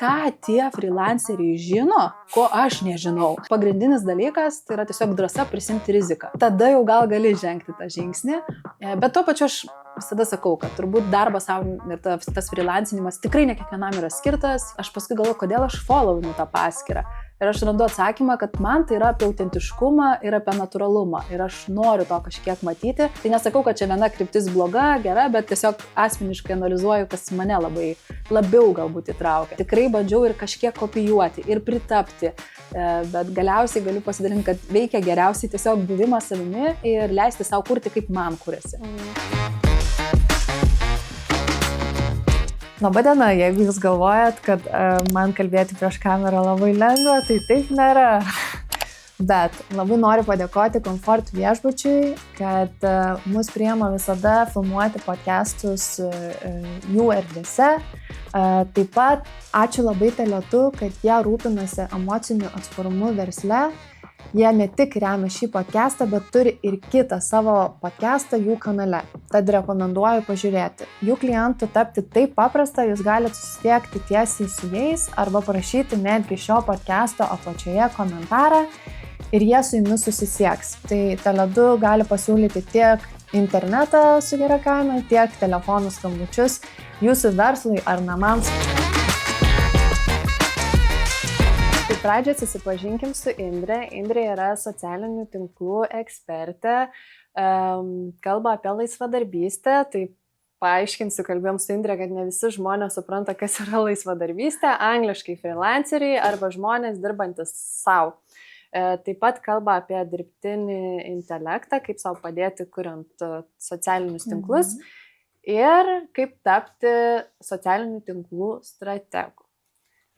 ką tie freelanceriai žino, ko aš nežinau. Pagrindinis dalykas tai yra tiesiog drąsa prisimti riziką. Tada jau gal gali žengti tą žingsnį, bet tuo pačiu aš visada sakau, kad turbūt darbas savo ir tas freelancinimas tikrai ne kiekvienam yra skirtas. Aš paskui galvoju, kodėl aš followinu tą paskyrą. Ir aš randu atsakymą, kad man tai yra apie autentiškumą ir apie natūralumą. Ir aš noriu to kažkiek matyti. Tai nesakau, kad čia viena kryptis bloga, gera, bet tiesiog asmeniškai analizuoju, kas mane labiau galbūt įtraukia. Tikrai bandžiau ir kažkiek kopijuoti, ir pritapti. Bet galiausiai galiu pasidalinti, kad veikia geriausiai tiesiog buvimas savimi ir leisti savo kurti, kaip man kuriasi. Labadiena, jeigu jūs galvojat, kad man kalbėti prieš kamerą labai lengva, tai taip nėra. Bet labai noriu padėkoti Komfort viešbučiui, kad mus priima visada filmuoti podcastus jų erdvėse. Taip pat ačiū labai Tele2, kad jie rūpinasi emociniu atsparumu versle. Jie ne tik remia šį podcastą, bet turi ir kitą savo podcastą jų kanale. Tad rekomenduoju pažiūrėti. Jų klientų tapti taip paprasta, jūs galite susisiekti tiesiai su jais arba parašyti netgi šio podcasto apačioje komentarą ir jie su jumis susisieks. Tai Tele2 gali pasiūlyti tiek internetą su gera kaina, tiek telefonų skambučius jūsų verslui ar namams. Pradžioje susipažinkim su Indre. Indrė yra socialinių tinklų ekspertė, kalba apie laisvadarbystę. Tai paaiškinsiu, kalbėjom su Indre, kad ne visi žmonės supranta, kas yra laisvadarbystė. Angliškai freelanceriai arba žmonės dirbantis savo. Taip pat kalba apie dirbtinį intelektą, kaip savo padėti kuriant socialinius tinklus ir kaip tapti socialinių tinklų strategu.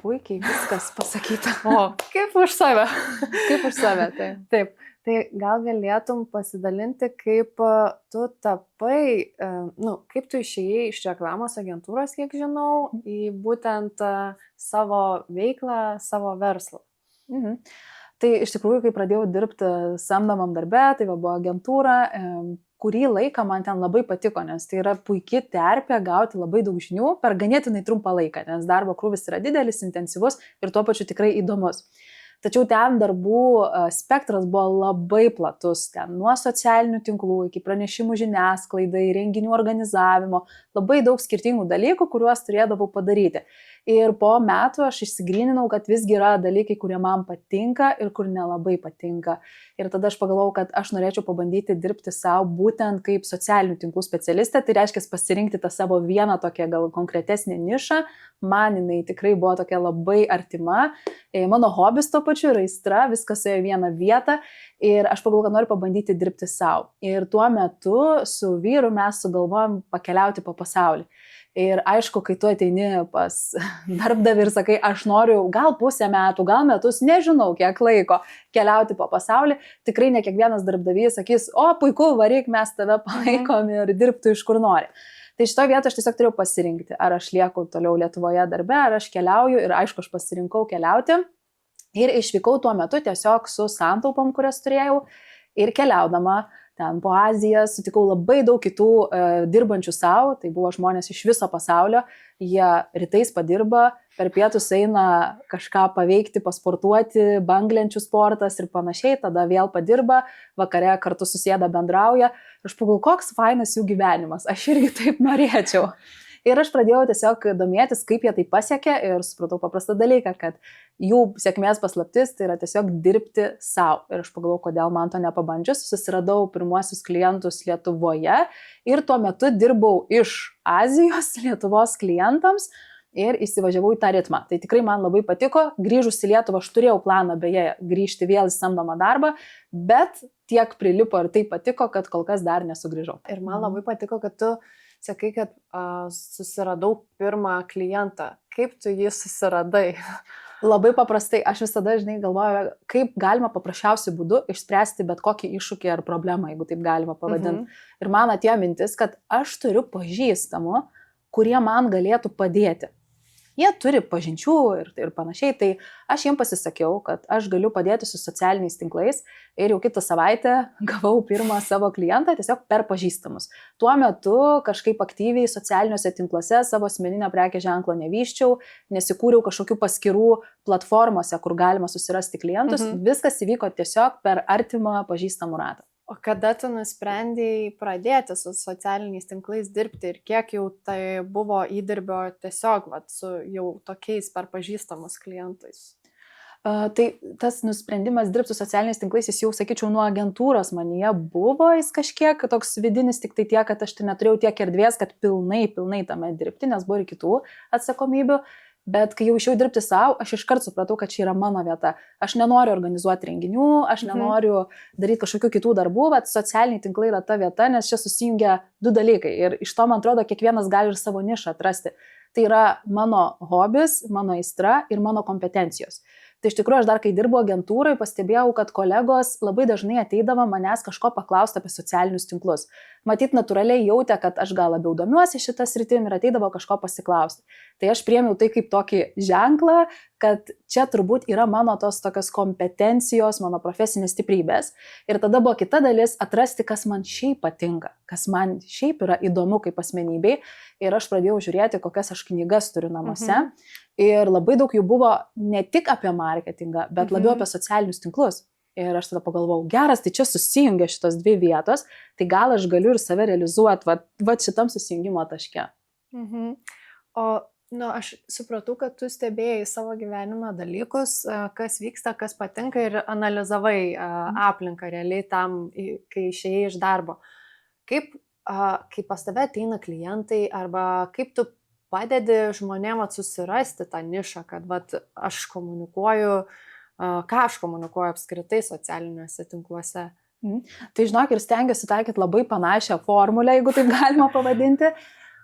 Puikiai viskas pasakyta. O, kaip už save. Kaip už save, tai. Taip. Tai gal galėtum pasidalinti, kaip tu tapai, kaip tu išėjai iš reklamos agentūros, kiek žinau, į būtent savo veiklą, savo verslą. Tai iš tikrųjų, kai pradėjau dirbti samdomam darbe, tai buvo agentūra, kurį laiką man ten labai patiko, nes tai yra puikia terpė gauti labai daug žinių per ganėtinai trumpą laiką, nes darbo krūvis yra didelis, intensyvus ir tuo pačiu tikrai įdomus. Tačiau ten darbų spektras buvo labai platus, ten nuo socialinių tinklų iki pranešimų žiniasklaidai, renginių organizavimo, labai daug skirtingų dalykų, kuriuos turėdavau padaryti. Ir po metų aš išsigryninau, kad visgi yra dalykai, kurie man patinka ir kur nelabai patinka. Ir tada aš pagalvojau, kad aš norėčiau pabandyti dirbti savo būtent kaip socialinių tinklų specialistė. Tai reiškia pasirinkti tą savo vieną tokią gal konkretesnę nišą. Man jinai tikrai buvo tokia labai artima. Mano hobis to pačiu yra aistra, viskas ėjo vieną vietą. Ir aš pagalvojau, kad noriu pabandyti dirbti savo. Ir tuo metu su vyru mes sugalvojom pakeliauti po pasaulį. Ir aišku, kai tu ateini pas darbdavį ir sakai, aš noriu gal pusę metų, gal metus, nežinau kiek laiko keliauti po pasaulį, tikrai ne kiekvienas darbdavys sakys, o puiku, varyk, mes tave palaikom ir dirbtų iš kur nori. Tai šitoje vietoje aš tiesiog turėjau pasirinkti, ar aš lieku toliau Lietuvoje darbe, ar aš keliauju ir aišku, aš pasirinkau keliauti ir išvykau tuo metu tiesiog su santaupom, kurias turėjau ir keliaudama. Ten po Aziją sutikau labai daug kitų dirbančių savo, tai buvo žmonės iš viso pasaulio, jie rytais padirba, per pietus eina kažką paveikti, pasportuoti, banglenčių sportas ir panašiai, tada vėl padirba, vakare kartu susėda bendrauja. Aš pagalvojau, koks fainas jų gyvenimas, aš irgi taip norėčiau. Ir aš pradėjau tiesiog domėtis, kaip jie tai pasiekė ir supratau paprastą dalyką, kad jų sėkmės paslaptis tai yra tiesiog dirbti savo. Ir aš pagalvojau, kodėl man to nepabandžius, susiradau pirmuosius klientus Lietuvoje ir tuo metu dirbau iš Azijos Lietuvos klientams ir įsivažiavau į tą ritmą. Tai tikrai man labai patiko, grįžus į Lietuvą aš turėjau planą beje grįžti vėl į samdomą darbą, bet tiek prilipo ir tai patiko, kad kol kas dar nesugrįžau. Ir man labai patiko, kad tu sakai, kad susiradau pirmą klientą. Kaip tu jį susiradai? Labai paprastai, aš visada, galvoju, kaip galima paprasčiausiu būdu išspręsti bet kokį iššūkį ar problemą, jeigu taip galima pavadinti. Ir man atėjo mintis, kad aš turiu pažįstamų, kurie man galėtų padėti. Jie turi pažinčių ir panašiai, tai aš jiems pasisakiau, kad aš galiu padėti su socialiniais tinklais ir jau kitą savaitę gavau pirmą savo klientą tiesiog per pažįstamus. Tuo metu kažkaip aktyviai socialiniuose tinkluose savo asmeninio prekės ženklo nevyščiau, nesikūriau kažkokių paskirų platformose, kur galima susirasti klientus, viskas įvyko tiesiog per artimą pažįstamų ratą. O kada tu nusprendėjai pradėti su socialiniais tinklais dirbti ir kiek jau tai buvo įdirbio tiesiog su jau tokiais per pažįstamus klientais? Tai tas nusprendimas dirbti su socialiniais tinklais, jis jau, sakyčiau, nuo agentūros manyje buvo, jis kažkiek toks vidinis, tik tai tiek, kad aš tai neturėjau tiek erdvės, kad pilnai tame dirbti, nes buvo ir kitų atsakomybių. Bet kai jau išėjau dirbti savo, aš iškart supratau, kad čia yra mano vieta. Aš nenoriu organizuoti renginių, aš nenoriu daryti kažkokių kitų darbų, bet socialiniai tinklai yra ta vieta, nes čia susijungia du dalykai. Ir iš to, man atrodo, kiekvienas gali ir savo nišą atrasti. Tai yra mano hobis, mano aistra ir mano kompetencijos. Tai iš tikrųjų aš dar kai dirbu agentūrai pastebėjau, kad kolegos labai dažnai ateidavo manęs kažko paklausti apie socialinius tinklus. Matyt, natūraliai jautė, kad aš gal labiau domiuosi šitą sritim ir ateidavo kažko pasiklausti. Tai aš priėmiau tai kaip tokį ženklą, kad čia turbūt yra mano tos tokios kompetencijos, mano profesinės stiprybės. Ir tada buvo kita dalis atrasti, kas man šiaip patinka, kas man šiaip yra įdomu kaip asmenybei. Ir aš pradėjau žiūrėti, kokias aš knygas turiu namuose. Ir labai daug jų buvo ne tik apie marketingą, bet labiau apie socialinius tinklus. Ir aš tada pagalvojau, geras, tai čia susijungia šitos dvi vietos, tai gal aš galiu ir save realizuoti va šitam susijungimo taške. O aš supratau, kad tu stebėjai savo gyvenime dalykus, kas vyksta, kas patinka ir analizavai aplinką realiai tam, kai išėjai iš darbo. Kaip pas tave ateina klientai arba kaip tu padedi žmonėms susirasti tą nišą, kad aš komunikuoju, ką aš komunikuoju apskritai socialiniuose tinkluose. Tai žinok, ir stengiuosi taikyti labai panašią formulę, jeigu taip galima pavadinti.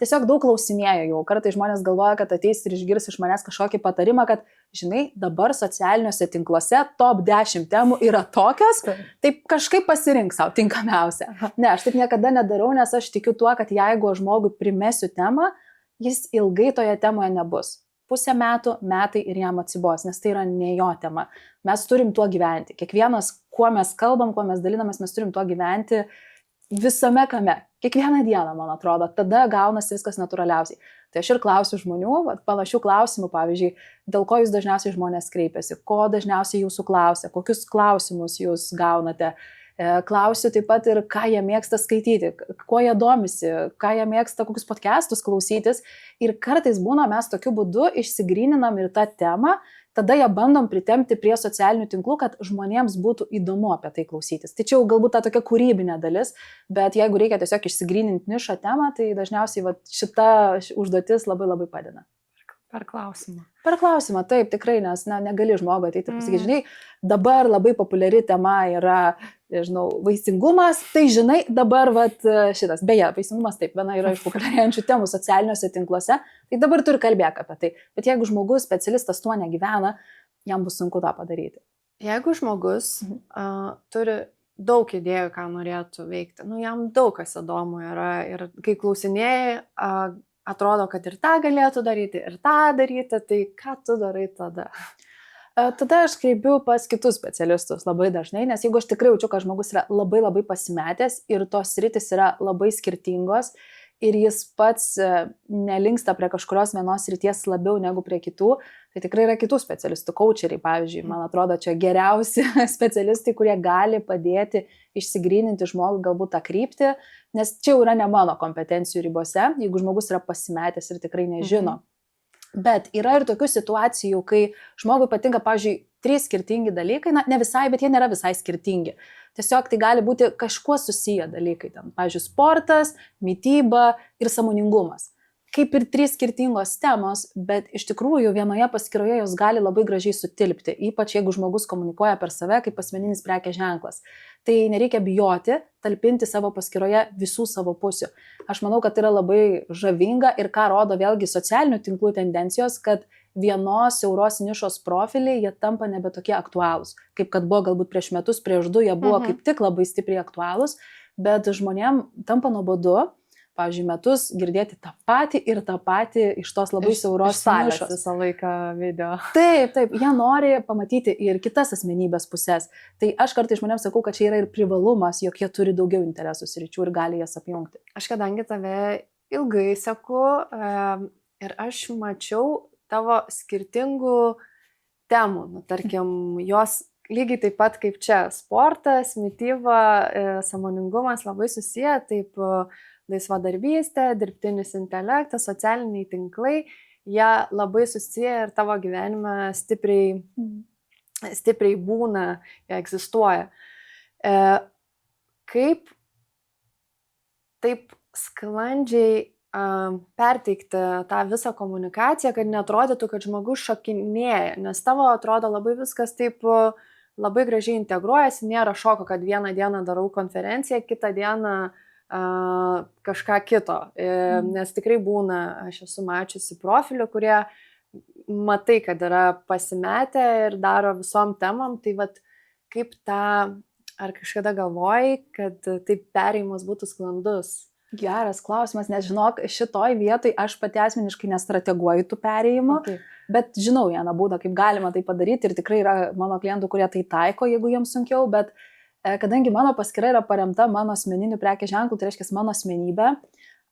Tiesiog daug klausinėjau jau. Kartais žmonės galvoja, kad ateis ir išgirs iš manęs kažkokį patarimą, kad, žinai, dabar socialiniuose tinkluose top 10 temų yra tokios, taip kažkaip pasirink savo tinkamiausią. Ne, aš taip niekada nedarau, nes aš tikiu tuo, kad jeigu žmogui primesiu temą, jis ilgai toje temoje nebus. Pusę metų, metai ir jam atsibos, nes tai yra ne jo tema. Mes turim tuo gyventi. Kiekvienas, kuo mes kalbam, kuo mes dalinamės, mes turim tuo gyventi visame kame. Kiekvieną dieną, man atrodo, tada gaunasi viskas natūraliausiai. Tai aš ir klausiu žmonių, panašių klausimų, pavyzdžiui, dėl ko jūs dažniausiai žmonės kreipiasi, ko dažniausiai jūsų klausia, kokius klausimus jūs gaunate. Klausiu taip pat ir ką jie mėgsta skaityti, kuo jie domisi, ką jie mėgsta, kokius podcastus klausytis. Ir kartais būna mes tokiu būdu išsigryninam ir tą temą, tada ją bandom pritempti prie socialinių tinklų, kad žmonėms būtų įdomu apie tai klausytis. Tai čia jau galbūt ta tokia kūrybinė dalis, bet jeigu reikia tiesiog išsigryninti nišą temą, tai dažniausiai šita užduotis labai padeda. Per klausimą. Per klausimą, taip, tikrai, nes negali žmogui ateiti ir pasakyti, žinai, dabar labai populiari tema yra, nežinau, vaisingumas, tai žinai, dabar šitas, beje, vaisingumas taip, viena yra iš populiariančių temų socialiniuose tinkluose, tai dabar turi kalbėti apie tai. Bet jeigu žmogus, specialistas tuo negyvena, jam bus sunku tą padaryti. Jeigu žmogus turi daug idėjų, ką norėtų veikti, jam daug kas įdomu yra ir kai klausinėjai, atrodo, kad ir tą galėtų daryti, ir tą daryti, tai ką tu darai tada? Tada aš kreipiu pas kitus specialistus labai dažnai, nes jeigu aš tikrai jaučiu, kad žmogus yra labai pasimetęs ir tos sritis yra labai skirtingos ir jis pats nelinksta prie kažkurios vienos srities labiau negu prie kitų, tai tikrai yra kitų specialistų, coacheriai, pavyzdžiui. Man atrodo, čia geriausi specialistai, kurie gali padėti išsigryninti žmogui galbūt tą kryptį, nes čia jau yra ne mano kompetencijų ribose, jeigu žmogus yra pasimetęs ir tikrai nežino. Bet yra ir tokių situacijų, kai žmogui patinka, pavyzdžiui, 3 skirtingi dalykai, ne visai, bet jie nėra visai skirtingi. Tiesiog tai gali būti kažkuo susiję dalykai, pavyzdžiui, sportas, mityba ir sąmoningumas. Kaip ir 3 skirtingos temos, bet iš tikrųjų vienoje paskyroje jos gali labai gražiai sutilpti, ypač jeigu žmogus komunikuoja per save kaip asmeninis prekės ženklas. Tai nereikia bijoti talpinti savo paskyroje visų savo pusių. Aš manau, kad tai yra labai žavinga ir ką rodo vėlgi socialinių tinklų tendencijos, kad vienos siauros nišos profiliai jie tampa nebe tokie aktualūs. Kaip kad buvo galbūt prieš metus, prieš 2 jie buvo kaip tik labai stipriai aktualūs, bet žmonėm tampa nuobodu. pavyzdžiui, metus girdėti tą patį ir tą patį iš tos labai siauros salės nišos. visą laiką video. Taip, jie nori pamatyti ir kitas asmenybės pusės. Tai aš kartais žmonėms sakau, kad čia yra ir privalumas, jog jie turi daugiau interesų sričių ir gali jas apjungti. Aš kadangi tave ilgai seku ir aš mačiau tavo skirtingų temų, tarkim, jos lygiai taip pat kaip čia, sportas, mityba, sąmoningumas labai susiję, taip laisvadarbystė, dirbtinis intelektas, socialiniai tinklai, jie labai susiję ir tavo gyvenime stipriai būna, jie egzistuoja. Kaip taip sklandžiai perteikti tą visą komunikaciją, kad neatrodytų, kad žmogus šokinėja, nes tavo atrodo labai viskas taip labai gražiai integruojasi, nėra šoko, kad vieną dieną darau konferenciją, kitą dieną kažką kito, nes tikrai būna, aš esu mačiusi profilių, kurie matai, kad yra pasimetę ir daro visom temam, tai vat kaip ar kažkada galvojai, kad taip perėjimas būtų sklandus? Geras klausimas, nes žinok, šitoj vietoj aš pati asmeniškai nestrateguoju tų perėjimų, bet žinau vieną būdą, kaip galima tai padaryti ir tikrai yra mano klientų, kurie tai taiko, jeigu jiems sunkiau, bet kadangi mano paskyra yra paremta mano asmeniniu prekės ženklu, tai reiškia mano asmenybė,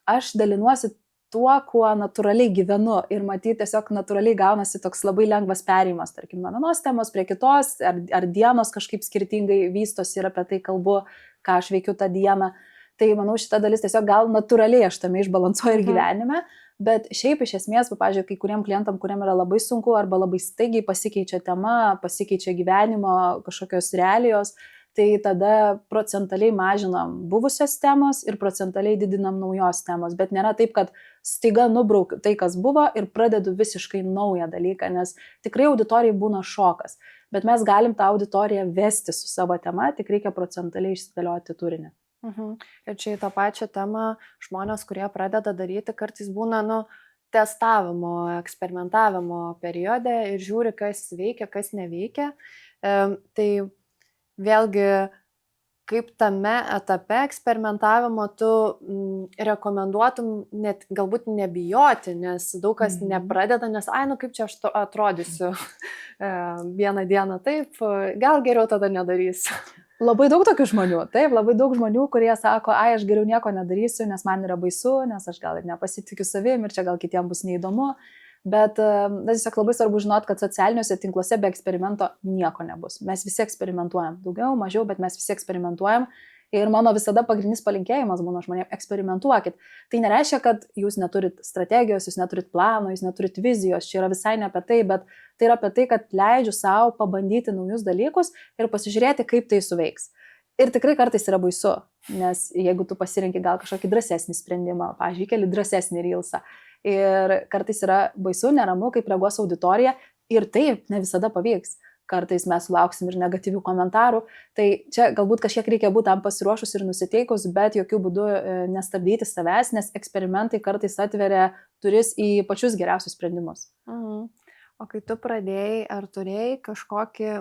aš dalinuosi tuo, kuo natūraliai gyvenu ir matyti tiesiog natūraliai gaunasi toks labai lengvas perėjimas, tarkim, nuo vienos temos prie kitos, ar dienos kažkaip skirtingai vystosi ir apie tai kalbu, ką aš veikiu tą dieną. Tai manau, šita dalis tiesiog gal natūraliai aš tame išbalansuoju ir gyvenime, bet šiaip iš esmės, pavyzdžiui, kai kuriem klientam, kuriem yra labai sunku arba labai staigiai pasikeičia tema, pasikeičia gyvenimo kažkokios realijos, tai tada procentaliai mažinam buvusios temos ir procentaliai didinam naujos temos, bet nėra taip, kad staiga nubraukiu tai, kas buvo ir pradedu visiškai naują dalyką, nes tikrai auditorijai būna šokas, bet mes galim tą auditoriją vesti su savo tema, tik reikia procentaliai išsidėlioti turinį. Ir čia į tą pačią temą žmonės, kurie pradeda daryti, kartais būna, testavimo, eksperimentavimo periode ir žiūri, kas veikia, kas neveikia. Tai vėlgi, kaip tame etape eksperimentavimo tu rekomenduotum net galbūt nebijoti, nes daug kas nepradeda, nes kaip čia aš atrodysiu vieną dieną taip, gal geriau tada nedarysiu. Labai daug tokių žmonių, taip, labai daug žmonių, kurie sako, aš geriau nieko nedarysiu, nes man yra baisu, nes aš gal ir nepasitikiu savim ir čia gal kitiems bus neįdomu. Bet tiesiog labai svarbu žinot, kad socialiniuose tinkluose be eksperimento nieko nebus. Mes visi eksperimentuojam, daugiau, mažiau, bet mes visi eksperimentuojam. Ir mano visada pagrindinis palinkėjimas būna žmonėms, eksperimentuokit. Tai nereiškia, kad jūs neturit strategijos, jūs neturit plano, jūs neturit vizijos, čia yra visai ne apie tai, bet tai yra apie tai, kad leidžiu savo pabandyti naujus dalykus ir pasižiūrėti, kaip tai suveiks. Ir tikrai kartais yra baisu, nes jeigu tu pasirinki gal kažkokį drąsesnį sprendimą, pavyzdžiui, keli drąsesnį reelsą, ir kartais yra baisu, neramu, kaip reaguos auditorija ir taip ne visada pavyks. Kartais mes sulauksim ir negatyvių komentarų, tai čia galbūt kažkiek reikia būti tam pasiruošus ir nusiteikus, bet jokių būdų nestabdyti savęs, nes eksperimentai kartais atveria duris į pačius geriausius sprendimus. O kai tu pradėjai, ar turėjai kažkokį,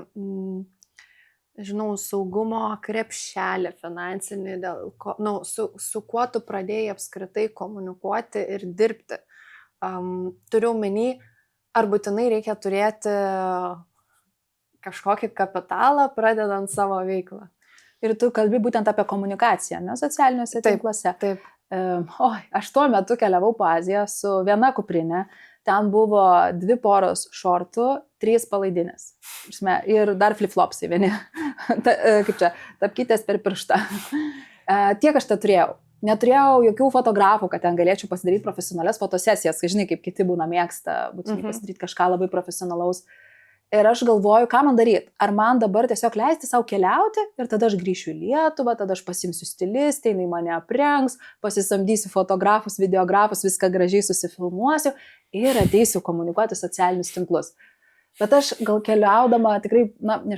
saugumo krepšelį finansinį, su kuo tu pradėjai apskritai komunikuoti ir dirbti? Turiu omeny, ar būtinai reikia turėti kažkokį kapitalą, pradedant savo veiklą. Ir tu kalbi būtent apie komunikaciją, ne, socialiniuose tinkluose. Taip. Aš tuo metu keliavau po Aziją su viena kuprinė, ten buvo 2 poros šortų, 3 palaidinės. Ir dar flip-flopsai vieni. Kaip čia, tapkytės per pirštą. Tiek aš tą turėjau. Neturėjau jokių fotografų, kad ten galėčiau pasidaryti profesionalias fotosesijas, kai žinai, kaip kiti būna mėgsta, būtinai pasidaryti kažką labai profesionalaus. Ir aš galvoju, ką man daryti. Ar man dabar tiesiog leisti savo keliauti ir tada aš grįšiu į Lietuvą, tada aš pasimsiu stilistę, jinai mane aprengs, pasisamdysiu fotografus, videografus, viską gražiai susifilmuosiu ir ateisiu komunikuoti socialinius tinklus. Bet aš gal keliaudama tikrai,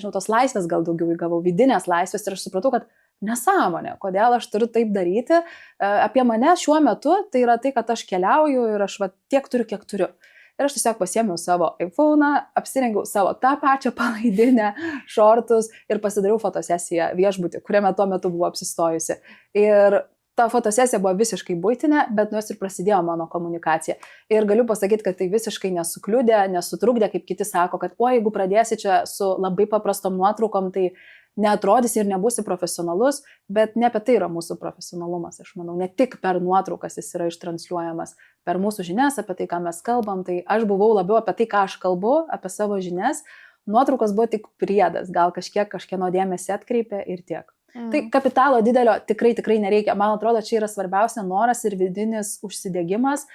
tos laisvės gal daugiau įgavau, vidinės laisvės ir aš supratau, kad nesąmonė, kodėl aš turiu taip daryti. Apie mane šiuo metu tai yra tai, kad aš keliauju ir aš tiek turiu, kiek turiu. Ir aš tiesiog pasiėmiau savo iPhone'ą, apsirengiau savo tą pačią palaidinę, šortus ir pasidariau fotosesiją viešbutį, kuriame tuo metu buvau apsistojusi. Ir ta fotosesija buvo visiškai buitinė, bet nuo jos ir prasidėjo mano komunikacija. Ir galiu pasakyti, kad tai visiškai nesukliudė, nesutrukdė, kaip kiti sako, kad jeigu pradėsi čia su labai paprastom nuotraukom, tai neatrodysi ir nebūsi profesionalus, bet ne apie tai yra mūsų profesionalumas, aš manau, ne tik per nuotraukas jis yra ištransliuojamas, per mūsų žinias, apie tai, ką mes kalbam, tai aš buvau labiau apie tai, ką aš kalbu, apie savo žinias, nuotraukos buvo tik priedas, gal kažkieno dėmesį atkreipė ir tiek. Tai kapitalo didelio tikrai nereikia. Man atrodo, čia yra svarbiausia noras ir vidinis užsidegimas.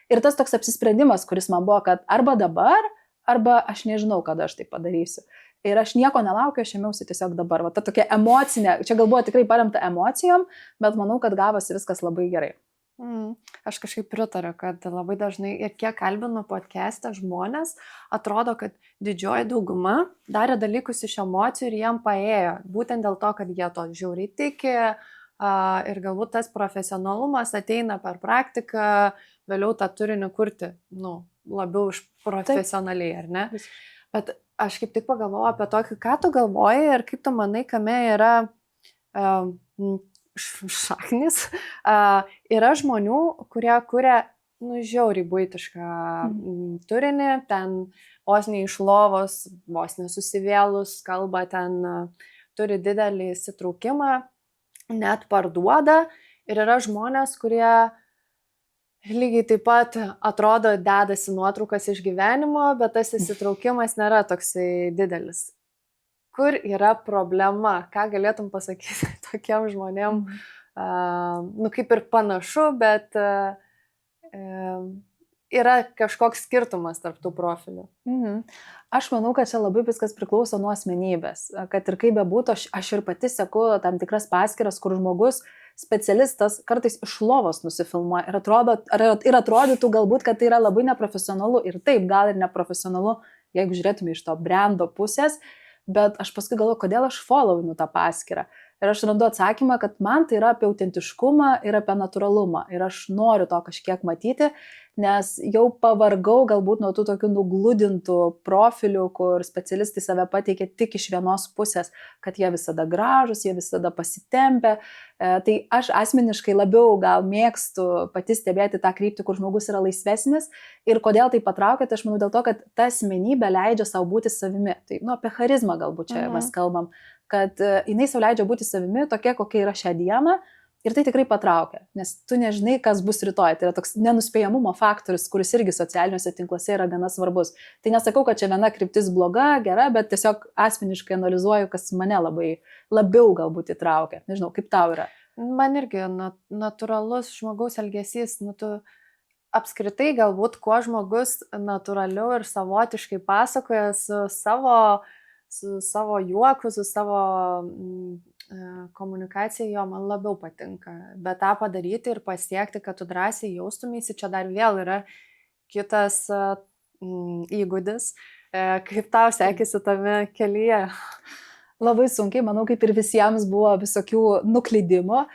Ir tas toks apsisprendimas, kuris man buvo, kad arba dabar, arba aš nežinau, kada aš tai padarysiu. Ir aš nieko nelaukiu, aš ėmiausi tiesiog dabar. Va, ta tokia emocinė, čia gal buvo tikrai paremta emocijom, bet manau, kad gavosi viskas labai gerai. Aš kažkaip pritariu, kad labai dažnai ir kiek kalbinu podcast'e žmonės, atrodo, kad didžioji dauguma darė dalykus iš emocijų ir jiem paėjo. Būtent dėl to, kad jie to žiauriai tiki ir galbūt tas profesionalumas ateina per praktiką, vėliau tą turinį kurti, labiau iš profesionaliai, ar ne? Bet aš kaip tik pagalvojau apie tokį, ką tu galvoji ir kaip tu manai, kame yra šaknis. Yra žmonių, kurie kuria žiauriai buitišką turinį, ten vos ne iš lovos, vos nesusivėlus, kalba ten turi didelį įsitraukimą, net parduoda. Ir yra žmonės, kurie lygiai taip pat atrodo dedasi nuotraukas iš gyvenimo, bet tas įsitraukimas nėra toksai didelis. Kur yra problema? Ką galėtum pasakyti tokiem žmonėm? Kaip ir panašu, bet yra kažkoks skirtumas tarp tų profilių. Aš manau, kad čia labai viskas priklauso nuo asmenybės. Kad ir kaip bebūtų, aš ir pati seku tam tikras paskyras, kur žmogus, specialistas, kartais iš lovos nusifilmuoja ir atrodytų galbūt, kad tai yra labai neprofesionalu. Ir taip, gal ir neprofesionalu, jeigu žiūrėtume iš to brando pusės. Bet aš paskui galvoju, kodėl aš followinu tą paskyrą. Ir aš randu atsakymą, kad man tai yra apie autentiškumą ir apie natūralumą. Ir aš noriu to kažkiek matyti, nes jau pavargau galbūt nuo tų tokių nugludintų profilių, kur specialistai save pateikia tik iš vienos pusės, kad jie visada gražus, jie visada pasitempia. Tai aš asmeniškai labiau gal mėgstu pati stebėti tą kryptį, kur žmogus yra laisvesnis. Ir kodėl tai patraukia, tai aš manau dėl to, kad ta asmenybė leidžia savo būti savimi. Tai apie charizmą galbūt čia mes kalbam, kad jinai sau leidžia būti savimi tokia, kokia yra šią dieną. Ir tai tikrai patraukia, nes tu nežinai, kas bus rytoj. Tai yra toks nenuspėjamumo faktorius, kuris irgi socialiniuose tinkluose yra gana svarbus. Tai nesakau, kad čia viena kryptis bloga, gera, bet tiesiog asmeniškai analizuoju, kas mane labiau galbūt įtraukia. Nežinau, kaip tau yra. Man irgi natūralus žmogaus elgesys, tu apskritai galbūt kuo žmogus natūraliau ir savotiškai pasakoja su savo juoku, su savo komunikacija, jo man labiau patinka. Bet tą padaryti ir pasiekti, kad tu drąsiai jaustumėsi, čia dar vėl yra kitas įgūdis. Kaip tau sekėsi tame kelyje? Labai sunkiai, manau, kaip ir visiems buvo visokių nuklydimų.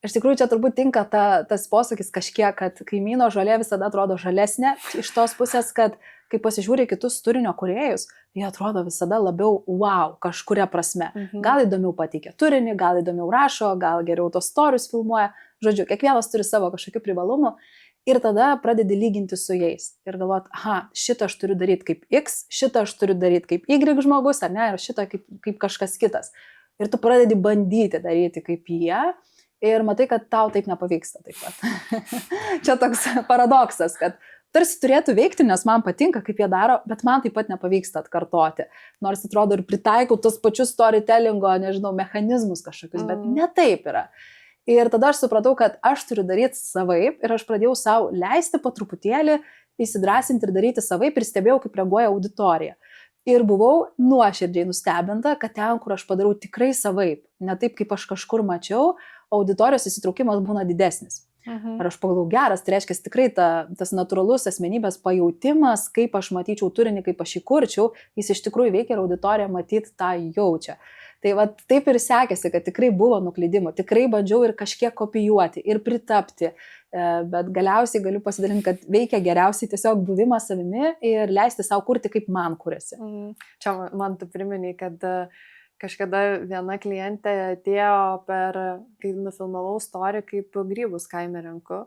Iš tikrųjų, čia turbūt tinka tas posakis kažkiek, kad kaimyno žolė visada atrodo žalesnė. Iš tos pusės, kad kai pasižiūrė kitus turinio kūrėjus, jie atrodo visada labiau wow, kažkuria prasme. Gal įdomiau pateikia turinį, gal įdomiau rašo, gal geriau tos storius filmuoja. Žodžiu, kiekvienas turi savo kažkokių privalumų ir tada pradedi lyginti su jais. Ir galvot, šitą aš turiu daryti kaip X, šitą aš turiu daryti kaip Y žmogus, ar ne, ir šitą kaip kažkas kitas. Ir tu pradedi bandyti daryti kaip jie. Ir matai, kad tau taip nepavyksta taip pat. Čia toks paradoksas, kad tarsi turėtų veikti, nes man patinka, kaip jie daro, bet man taip pat nepavyksta atkartoti. Nors atrodo ir pritaikau tos pačius storytellingo, mechanizmus kažkokius, bet ne taip yra. Ir tada aš supratau, kad aš turiu daryti savaip ir aš pradėjau savo leisti po truputėlį įsidrasinti ir daryti savaip ir stebėjau, kaip reaguoja auditorija. Ir buvau nuoširdžiai nustebinta, kad ten, kur aš padarau tikrai savaip, ne taip, kaip aš kažkur mačiau, auditorijos įsitraukimas būna didesnis. Ir aš pagalvojau, geras, tai reiškia tikrai tas natūralus asmenybės pajautimas, kaip aš matyčiau turinį, kaip aš jį kurčiau, jis iš tikrųjų veikia ir auditorija matyti tą jaučia. Tai va, taip ir sekėsi, kad tikrai buvo nuklydimų, tikrai bandžiau ir kažkiek kopijuoti ir pritapti, bet galiausiai galiu pasidalinti, kad veikia geriausiai tiesiog buvimas savimi ir leisti savo kurti, kaip man kuriasi. Čia man tu priminiai, kad kažkada viena klientė atėjo kai nufilmavau story, kaip grybus kaime renku.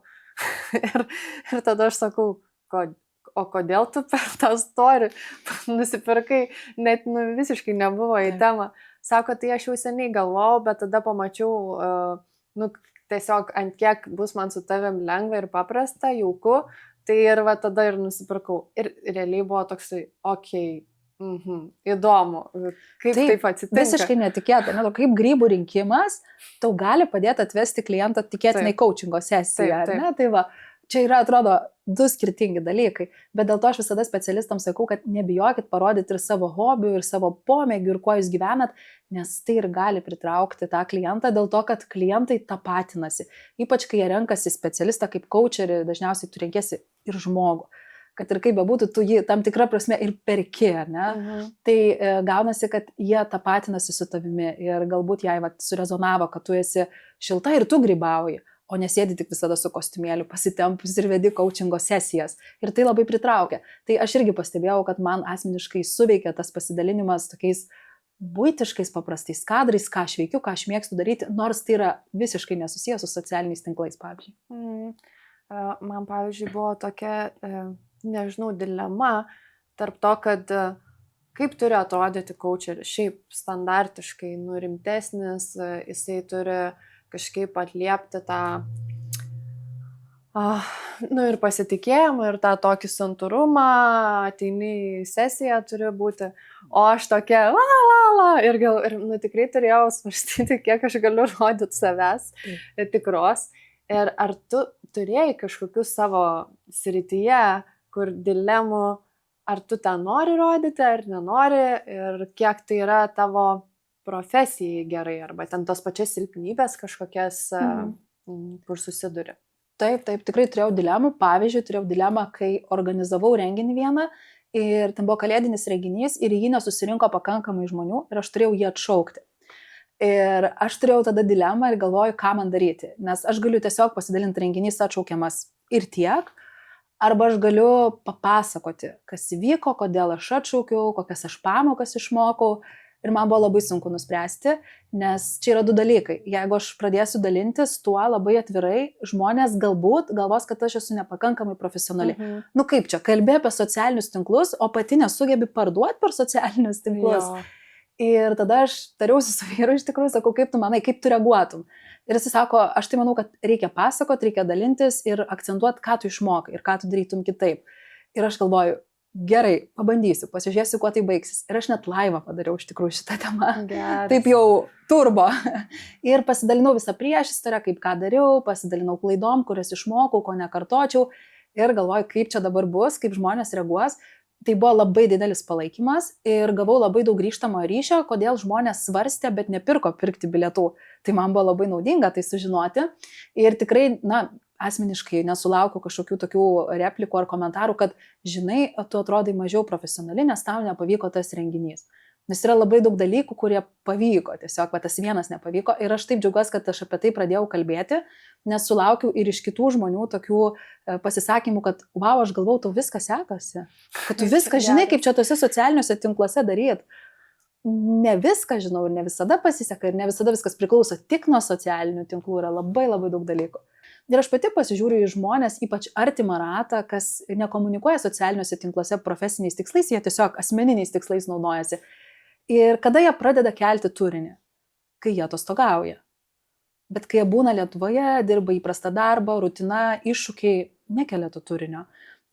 ir tada aš sakau, o kodėl tu per tą story nusipirkai, net visiškai nebuvo į temą. Sako, tai aš jau seniai galvojau, bet tada pamačiau, tiesiog ant kiek bus man su tavim lengva ir paprasta, jauku, tai ir tada ir nusipirkau. Ir realiai buvo toksai, įdomu, kaip taip atsitinka. Visiškai netikėta, kaip grybų rinkimas, tau gali padėti atvesti klientą tikėtinai coachingo sesiją, ar ne? Tai va, čia yra, atrodo, du skirtingi dalykai, bet dėl to aš visada specialistams sakau, kad nebijokit parodyti ir savo hobių, ir savo pomėgių, ir kuo jūs gyvenat, nes tai ir gali pritraukti tą klientą, dėl to, kad klientai tapatinasi. Ypač, kai jie renkasi specialistą kaip coacherį, dažniausiai tu renkėsi ir žmogų. Kad ir kaip bebūtų, tu jį tam tikrą prasme ir perki, ar ne? Tai gaunasi, kad jie tapatinasi su tavimi ir galbūt jai surezonavo, kad tu esi šilta ir tu grybauji, o nesėdi tik visada su kostiumėliu pasitempus ir vedi coachingo sesijas. Ir tai labai pritraukia. Tai aš irgi pastebėjau, kad man asmeniškai suveikia tas pasidalinimas tokiais buitiškais paprastais kadrais, ką aš veikiu, ką aš mėgstu daryti, nors tai yra visiškai nesusijęs su socialiniais tinklais, pavyzdžiui. Man, pavyzdžiui, buvo tokia, dilema tarp to, kad kaip turi atrodyti coacheris. Šiaip standartiškai, rimtesnis, jisai turi kažkaip atliepti tą ir pasitikėjimą, ir tą tokį santūrumą, ateini į sesiją turi būti, o aš tokia ir tikrai turėjau svarstyti, kiek aš galiu rodyti savęs tikros. Ir ar tu turėjai kažkokių savo srityje, kur dilemų, ar tu tą nori rodyti, ar nenori, ir kiek tai yra tavo profesijai gerai, arba ten tos pačias silpnybės kažkokias, kur susiduri. Taip, tikrai turėjau dilemų. Pavyzdžiui, turėjau dilemą, kai organizavau renginį vieną ir ten buvo kalėdinis renginys ir jį nesusirinko pakankamai žmonių ir aš turėjau jį atšaukti. Ir aš turėjau tada dilemą ir galvoju, ką man daryti, nes aš galiu tiesiog pasidalinti, renginys atšaukiamas ir tiek, arba aš galiu papasakoti, kas įvyko, kodėl aš atšaukiau, kokias aš pamokas išmokau. Ir man buvo labai sunku nuspręsti, nes čia yra du dalykai. Jeigu aš pradėsiu dalintis tuo labai atvirai, žmonės galbūt galvos, kad aš esu nepakankamai profesionali. Kaip čia, kalbė apie socialinius tinklus, o pati nesugebi parduoti per socialinius tinklus. Jo. Ir tada aš tariausi su vyru, iš tikrųjų, sakau, kaip tu manai, kaip tu reaguotum. Ir jis sako, aš tai manau, kad reikia pasakoti, reikia dalintis ir akcentuoti, ką tu išmokai ir ką tu darytum kitaip. Ir aš galvoju, gerai, pabandysiu, pasižiūrėsiu, kuo tai baigsis. Ir aš net laivą padariau iš tikrųjų šitą temą. Geras. Taip jau turbo. Ir pasidalinau visą priešistorę, kaip ką dariau, pasidalinau klaidom, kurias išmokau, ko nekartočiau. Ir galvoju, kaip čia dabar bus, kaip žmonės reaguos. Tai buvo labai didelis palaikymas ir gavau labai daug grįžtamo ryšio, kodėl žmonės svarstė, bet nepirko pirkti bilietų. Tai man buvo labai naudinga tai sužinoti. Ir tikrai, asmeniškai nesulaukiu kažkokių tokių replikų ar komentarų, kad, žinai, tu atrodai mažiau profesionali, nes tau nepavyko tas renginys. Nes yra labai daug dalykų, kurie pavyko, tiesiog tas vienas nepavyko. Ir aš taip džiaugiuosi, kad aš apie tai pradėjau kalbėti, nes sulaukiu ir iš kitų žmonių tokių pasisakymų, kad, wow, aš galvau, tau viskas sekasi. Kad tu viską žinai, kaip čia tose socialiniuose tinkluose daryti. Ne viską žinau ir ne visada pasiseka ir ne visada viskas priklauso tik nuo socialinių tinklų, yra labai labai daug dalykų. Ir aš pati pasižiūriu į žmonės, ypač artimą ratą, kas nekomunikuoja socialiniuose tinkluose profesiniais tikslais, jie tiesiog asmeniniais tikslais naudojasi. Ir kada jie pradeda kelti turinį? Kai jie atostogauja. Bet kai jie būna Lietuvoje, dirba įprastą darbą, rutina, iššūkiai, nekelia to turinio.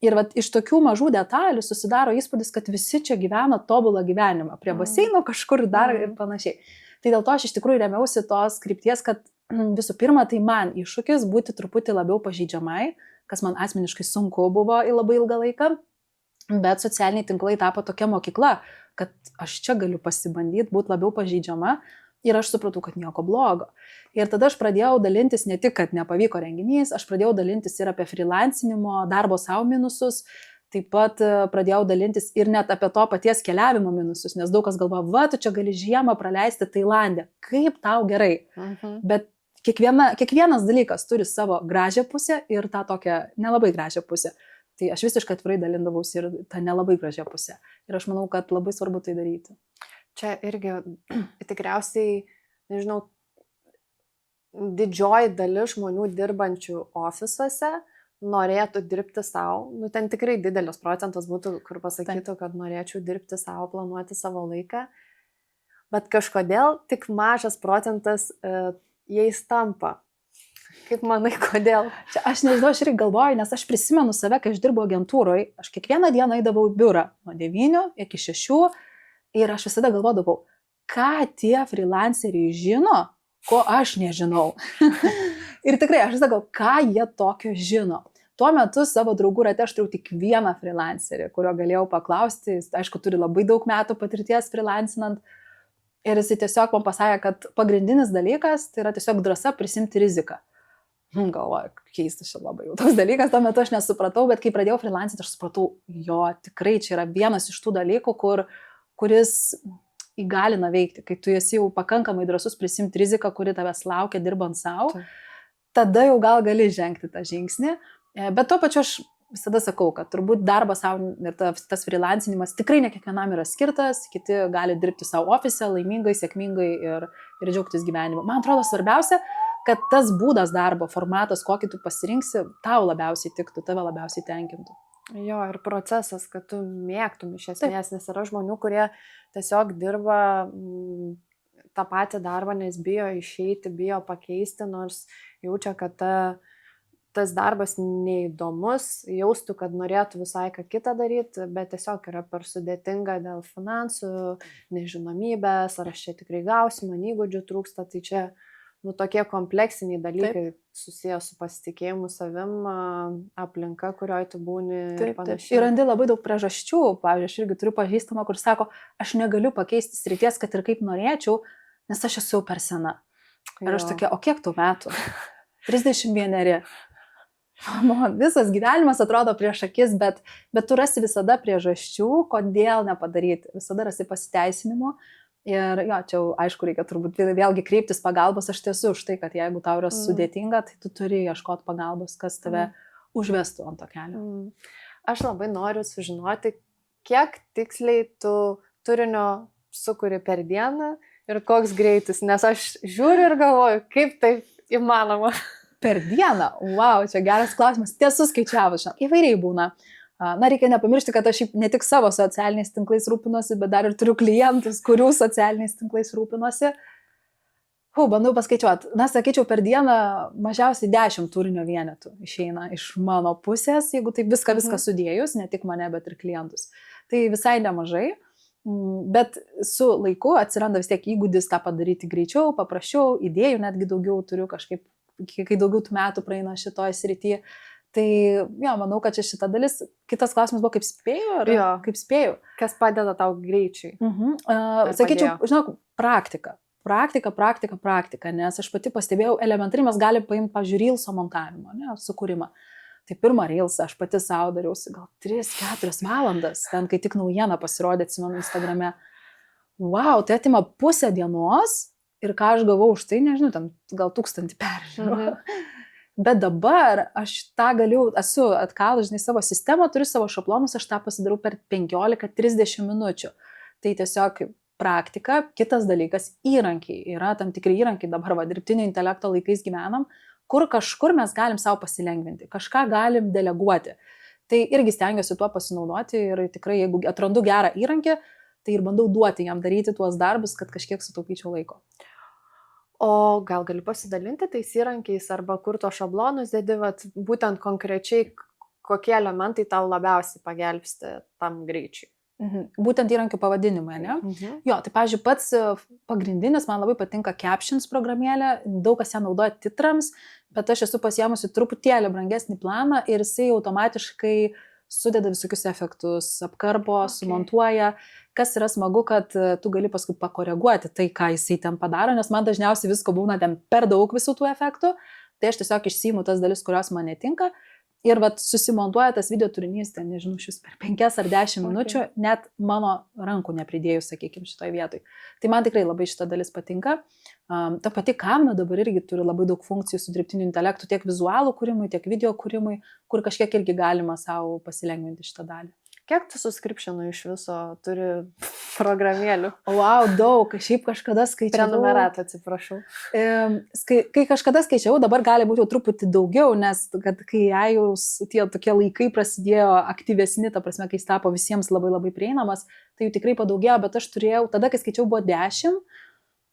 Ir iš tokių mažų detalių susidaro įspūdis, kad visi čia gyvena tobulą gyvenimą, prie baseino kažkur dar ir panašiai. Tai dėl to aš iš tikrųjų remiausi tos krypties, kad visų pirma, tai man iššūkis būti truputį labiau pažeidžiamai, kas man asmeniškai sunku buvo į labai ilgą laiką, bet socialiniai tinklai tapo tokia mokykla, kad aš čia galiu pasibandyti, būti labiau pažeidžiama ir aš supratau, kad nieko blogo. Ir tada aš pradėjau dalintis ne tik, kad nepavyko renginys, aš pradėjau dalintis ir apie freelancinimo, darbo savo minusus, taip pat pradėjau dalintis ir net apie to paties keliavimo minusus, nes daug kas galvoja, va, tu čia gali žiemą praleisti Tailande, kaip tau gerai. Bet kiekvienas dalykas turi savo gražią pusę ir tą tokią nelabai gražią pusę. Tai aš visiškai atvirai dalindavausi ir tą nelabai gražią pusę. Ir aš manau, kad labai svarbu tai daryti. Čia irgi tikriausiai, nežinau, didžioji dalis žmonių dirbančių ofisuose norėtų dirbti savo. Nu, ten tikrai didelis procentas būtų, kur pasakytų, kad norėčiau dirbti savo, planuoti savo laiką. Bet kažkodėl tik mažas procentas jais tampa. Kaip manai, kodėl? Čia aš nežinau, aš irgi galvoju, nes aš prisimenu save, kai aš dirbau agentūroje, aš kiekvieną dieną eidavau į biurą nuo 9 iki 6 ir aš visada galvodavau, ką tie freelanceriai žino, ko aš nežinau. Ir tikrai aš visada galvoju, ką jie tokio žino. Tuo metu savo draugų rate aš turėjau tik vieną freelancerį, kurio galėjau paklausti, jis, aišku, turi labai daug metų patirties freelancinant. Ir jis tiesiog man pasakė, kad pagrindinis dalykas tai yra tiesiog drąsa prisimti riziką. Galvoju, keistas čia labai jau toks dalykas, tuo metu aš nesupratau, bet kai pradėjau freelancinti, aš supratau, jo, tikrai čia yra vienas iš tų dalykų, kuris įgalina veikti, kai tu esi jau pakankamai drąsus prisimti riziką, kuri tavęs laukia dirbant savo, tada jau gal gali žengti tą žingsnį, bet tuo pačiu aš visada sakau, kad turbūt darbas savo ir tas freelancinimas tikrai ne kiekvienam yra skirtas, kiti gali dirbti savo ofise laimingai, sėkmingai ir džiaugtis gyvenimu. Man atrodo svarbiausia, kad tas būdas darbo, formatas, kokį tu pasirinksi, tau labiausiai tiktų, tave labiausiai tenkintų. Jo, ir procesas, kad tu mėgtum iš esmės, nes yra žmonių, kurie tiesiog dirba tą patį darbą, nes bijo išeiti, bijo pakeisti, nors jaučia, kad tas darbas neįdomus, jaustų, kad norėtų visai ką kitą daryti, bet tiesiog yra per sudėtinga dėl finansų, nežinomybės, ar aš čia tikrai gausiu, man įgūdžių trūksta, tai čia tokie kompleksiniai dalykai susiję su pasitikėjimu savim, aplinka, kurioje tu būni ir panašiai. Ir randi labai daug priežasčių, pavyzdžiui, aš irgi turiu pažįstamą, kur sako, aš negaliu pakeisti srities, kad ir kaip norėčiau, nes aš esu per sena. Ir aš tokia, o kiek tų metų? 31. Visas gyvenimas atrodo prieš akis, bet tu rasi visada priežasčių, kodėl nepadaryti, visada rasi pasiteisinimo. Ir jo, čia aišku, reikia turbūt vėlgi kreiptis pagalbos, aš tiesiu už tai, kad jeigu tau yra sudėtinga, tai tu turi ieškoti pagalbos, kas tave užvestų ant to kelio. Aš labai noriu sužinoti, kiek tiksliai tu turinio sukuri per dieną ir koks greitis, nes aš žiūriu ir galvoju, kaip tai įmanoma. Per dieną? Wow, čia geras klausimas. Tiesų skaičiavus, įvairiai būna. Na, reikia nepamiršti, kad aš ne tik savo socialiniais tinklais rūpinosi, bet dar ir turiu klientus, kurių socialiniais tinklais rūpinosi. Bandau paskaičiuoti. Na, sakyčiau, per dieną mažiausiai 10 turinio vienetų išeina iš mano pusės, jeigu taip viską sudėjus, ne tik mane, bet ir klientus. Tai visai nemažai, bet su laiku atsiranda vis tiek įgūdis tą padaryti greičiau, paprasčiau, idėjų netgi daugiau turiu kažkaip, kai daugiau metų praeina šitoje srityje. Tai, jo, manau, kad čia šita dalis. Kitas klausimas buvo, kaip spėju? Jo. Kaip spėju? Kas padeda tau greičiui? Sakyčiau, žinok, praktika, nes aš pati pastebėjau, elementariai mes galime paimti, pavyzdžiui, reelso montavimo, sukūrimą. Tai pirmą reelsą aš pati savo dariausi gal 3-4 valandas, ten kai tik naujiena pasirodė, atsimenu, Instagrame. Wow, tai atima pusę dienos ir ką aš gavau už tai, nežinau, ten gal 1000 peržiūrų. Bet dabar aš tą esu atkalus, žinai, savo sistemą, turiu savo šablonus, aš tą pasidarau per 15-30 minučių. Tai tiesiog praktika, kitas dalykas, įrankiai. Yra tam tikri įrankiai, dabar dirbtinio intelekto laikais gyvenam, kur kažkur mes galim savo pasilengvinti, kažką galim deleguoti. Tai irgi stengiuosi tuo pasinaudoti ir tikrai, jeigu atrandu gerą įrankį, tai ir bandau duoti jam daryti tuos darbus, kad kažkiek sutaupyčiau laiko. O gal gali pasidalinti tais įrankiais arba kur to šablonus dedi, būtent konkrečiai kokie elementai tau labiausiai pagelbsti tam greičiui? Būtent įrankių pavadinimai, ne? Jo, tai pavyzdžiui, pats pagrindinis, man labai patinka Captions programėlė, daug kas ją naudoja titrams, bet aš esu pasiėmusi truputėlį brangesnį planą ir jisai automatiškai sudeda visokius efektus, apkarpo, sumontuoja. Kas yra smagu, kad tu gali paskui pakoreguoti tai, ką jisai ten padaro, nes man dažniausiai visko būna ten per daug visų tų efektų, tai aš tiesiog išsiimu tas dalis, kurios man netinka ir susimontuoja tas video turinys, ten, nežinau, šis per 5 ar 10 minučių, net mano rankų nepridėjus, sakykime, šitoj vietoj. Tai man tikrai labai šita dalis patinka. Ta pati Canva dabar irgi turi labai daug funkcijų su dirbtiniu intelektu, tiek vizualų kūrimui, tiek video kūrimui, kur kažkiek irgi galima savo pasilengvinti šitą dalį. Kiek tu subscriptionų iš viso turi programėlių. Wow, daug, šiaip kažkada skaičiau. Prenumeratą, atsiprašau. Kai kažkada skaičiau, dabar gali būti jau truputį daugiau, nes kad kai jaus tie tokie laikai prasidėjo aktyvesni, ta prasme, kai jis tapo visiems labai labai prieinamas, tai jų tikrai padaugėjo, bet aš turėjau, tada kai skaičiau buvo 10,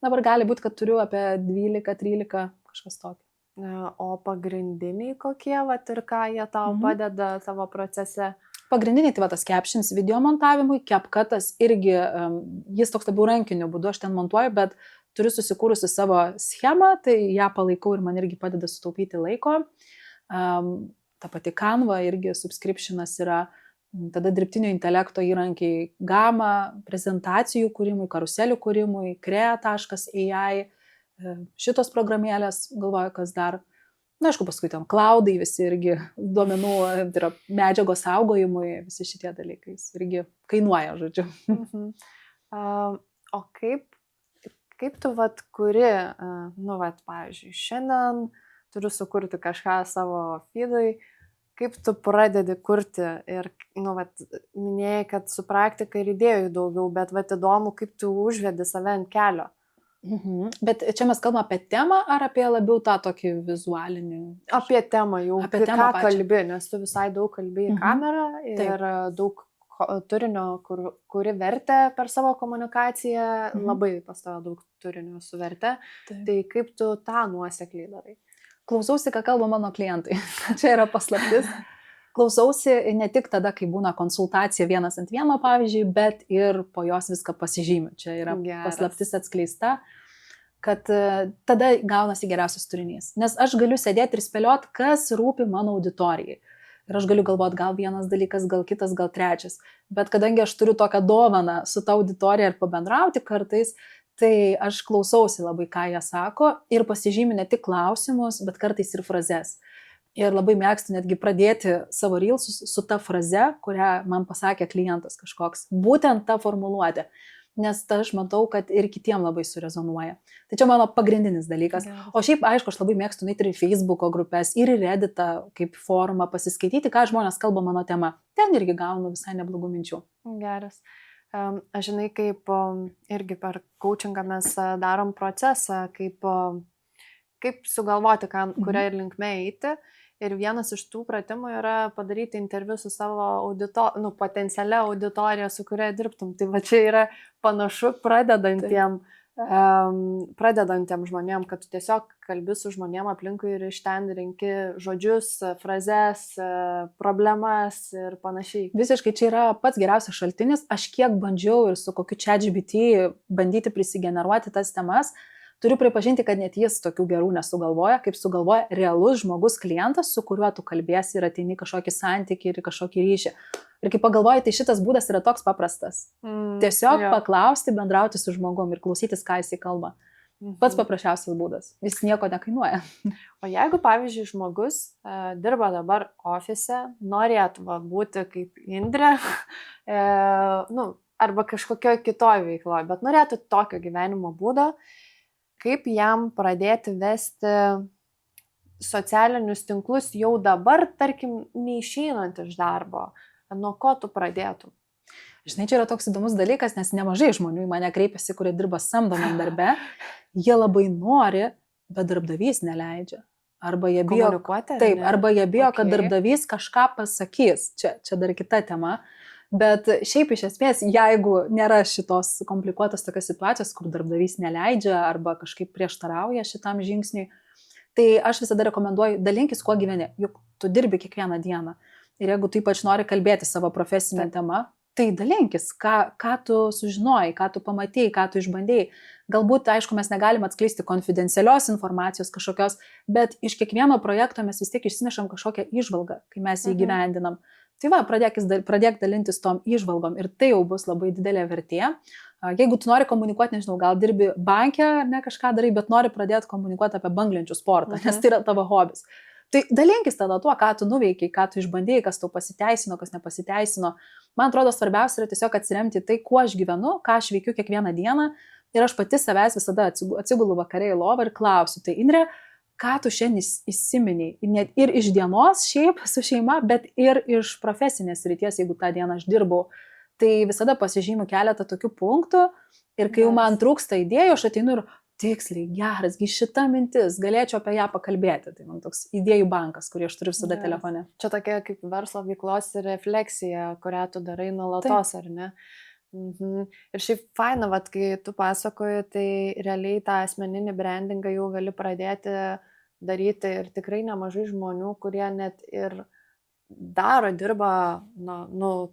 dabar gali būti, kad turiu apie 12-13 kažkas tokio. O pagrindiniai kokie, vat, ir ką jie tau padeda tavo procese? Pagrindiniai tai va tas captions video montavimui, CapCutas irgi, jis toks labiau rankiniu būdu, aš ten montuoju, bet turiu susikūrusi savo schemą, tai ją palaikau ir man irgi padeda sutaupyti laiko. Ta pati Canva irgi subscriptionas yra, tada dirbtinio intelekto įrankiai Gamma, prezentacijų kūrimui, karuselių kūrimui, Crea.ai, šitos programėlės, galvoju, kas dar. Na, aišku, paskui ten cloudai visi irgi duomenų, tai yra medžiagos saugojimui, visi šitie dalykai irgi kainuoja, žodžiu. O kaip tu vat kuri, pavyzdžiui, šiandien turiu sukurti kažką savo feedui, kaip tu pradedi kurti ir, minėjai, kad su praktika ir idėjų daugiau, bet įdomu, kaip tu užvedi save ant kelio. Bet čia mes kalbame apie temą ar apie labiau tą tokį vizualinį? Apie temą jau, apie temą ką kalbi, nes tu visai daug kalbi į kamerą ir daug turinio, kuri vertė per savo komunikaciją, labai pas tave daug turinio suvertė. Tai kaip tu tą nuosekliai darai? Klausausi, ką kalba mano klientai. Čia yra paslaptis. Klausausi ne tik tada, kai būna konsultacija 1-ant 1, pavyzdžiui, bet ir po jos viską pasižymiu. Čia yra paslaptis atskleista, kad tada gaunasi geriausias turinys. Nes aš galiu sėdėti ir spėlioti, kas rūpi mano auditorijai. Ir aš galiu galvoti, gal vienas dalykas, gal kitas, gal trečias. Bet kadangi aš turiu tokią dovaną su ta auditorija ir pabendrauti kartais, tai aš klausausi labai, ką jie sako ir pasižymiu ne tik klausimus, bet kartais ir frazes. Ir labai mėgstu netgi pradėti savo reelsus su ta fraze, kurią man pasakė klientas kažkoks. Būtent ta formuluotė. Nes aš matau, kad ir kitiem labai surezonuoja. Tai čia mano pagrindinis dalykas. O šiaip, aišku, aš labai mėgstu nueiti ir į Facebooko grupės, ir į Redditą kaip forumą pasiskaityti, ką žmonės kalba mano tema. Ten irgi gaunu visai neblogų minčių. Geras. Aš žinai, kaip irgi per coachingą mes darom procesą, kaip sugalvoti, kurią ir linkme eiti. Ir vienas iš tų pratimų yra padaryti interviu su savo potencialia auditorija, su kuria dirbtum. Tai va čia yra panašu pradedantiem žmonėm, kad tu tiesiog kalbi su žmonėm aplinkui ir iš ten renki žodžius, frazes, problemas ir panašiai. Visiškai čia yra pats geriausias šaltinis. Aš kiek bandžiau ir su kokiu ChatGPT bandyti prisigeneruoti tas temas, turiu pripažinti, kad net jis tokių gerų nesugalvoja, kaip sugalvoja realus žmogus klientas, su kuriuo tu kalbėsi ir ateini kažkokį santykį ir kažkokį ryšį. Ir kai pagalvoji, tai šitas būdas yra toks paprastas. Tiesiog paklausti, bendrauti su žmogum ir klausytis, ką jisai kalba. Pats paprasčiausias būdas. Jis nieko nekainuoja. O jeigu, pavyzdžiui, žmogus dirba dabar ofise, norėtų būti kaip Indrė, arba kažkokio kitoje veikloje, bet norėtų tokio gyvenimo būdo, kaip jam pradėti vesti socialinius tinklus jau dabar, tarkim, neišeinant iš darbo? Nuo ko tu pradėtum? Žinai, čia yra toks įdomus dalykas, nes nemažai žmonių į mane kreipiasi, kurie dirba samdomam darbe. Jie labai nori, bet darbdavys neleidžia. Arba jie bijo, arba jie bijo, kad darbdavys kažką pasakys. Čia dar kita tema. Bet šiaip iš esmės, jeigu nėra šitos komplikuotos tokios situacijos, kur darbdavys neleidžia arba kažkaip prieštarauja šitam žingsniui, tai aš visada rekomenduoju dalinkis, kuo gyveni. Juk tu dirbi kiekvieną dieną. Ir jeigu tu ypač nori kalbėti savo profesinę temą, tai dalinkis, ką tu sužinojai, ką tu pamatėjai, ką tu išbandėjai. Galbūt, aišku, mes negalim atskleisti konfidencialios informacijos kažkokios, bet iš kiekvieno projekto mes vis tiek išsinešam kažkokią įžvalgą, kai mes jį įgyvendinam. Tai va, pradėk dalintis tom įžvalgom ir tai jau bus labai didelė vertė. Jeigu tu nori komunikuoti, nežinau, gal dirbi banke ar ne kažką darai, bet nori pradėti komunikuoti apie banglenčių sportą, nes tai yra tavo hobis. Tai dalinkis tada tuo, ką tu nuveikiai, ką tu išbandėjai, kas tau pasiteisino, kas nepasiteisino. Man atrodo, svarbiausia yra tiesiog atsiremti tai, kuo aš gyvenu, ką aš veikiu kiekvieną dieną ir aš pati savęs visada atsigulu vakare į lovą ir klausiu, tai Indrė, ką tu šiandien įsiminiai, net ir iš dienos šiaip su šeima, bet ir iš profesinės ryties, jeigu tą dieną aš dirbau. Tai visada pasižymiu keletą tokių punktų ir kai jau man trūksta idėjų, aš ateinu ir tiksliai, gerasgi šita mintis, galėčiau apie ją pakalbėti. Tai man toks idėjų bankas, kurį aš turiu visada telefone. Čia tokia kaip verslo veiklos refleksija, kurią tu darai nuolatos, ar ne? Ir šiaip faina, vat, kai tu pasakoji, tai realiai tą asmeninį brandingą jau gali pradėti daryti ir tikrai nemažai žmonių, kurie net ir dirba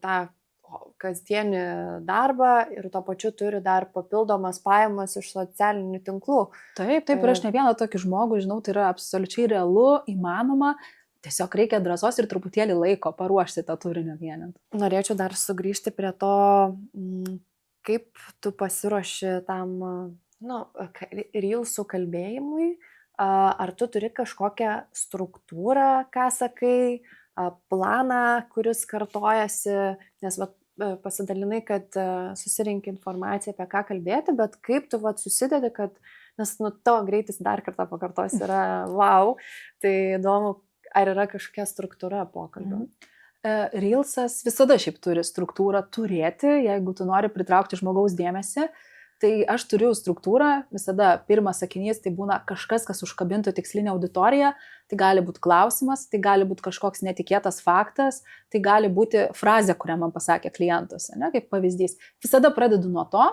tą kasdienį darbą ir tuo pačiu turi dar papildomas pajamas iš socialinių tinklų. Taip, ir aš ne vieną tokį žmogų, žinau, tai yra absoliučiai realu, įmanoma. Tiesiog reikia drąsos ir truputėlį laiko paruošti tą turinį vienint. Norėčiau dar sugrįžti prie to, kaip tu pasiruoši tam reelsų kalbėjimui. Ar tu turi kažkokią struktūrą, ką sakai, planą, kuris kartojasi, nes pasidalinai, kad susirinkti informaciją, apie ką kalbėti, bet kaip tu susidedi, kad, nes tavo greitis dar kartą pakartos yra wow, tai įdomu, ar yra kažkokia struktūra pokalbio? Reelsas visada šiaip turi struktūrą turėti, jeigu tu nori pritraukti žmogaus dėmesį. Tai aš turiu struktūrą, visada pirmas sakinys tai būna kažkas, kas užkabintų tikslinę auditoriją, tai gali būti klausimas, tai gali būti kažkoks netikėtas faktas, tai gali būti frazė, kurią man pasakė klientas, ne, kaip pavyzdys. Visada pradedu nuo to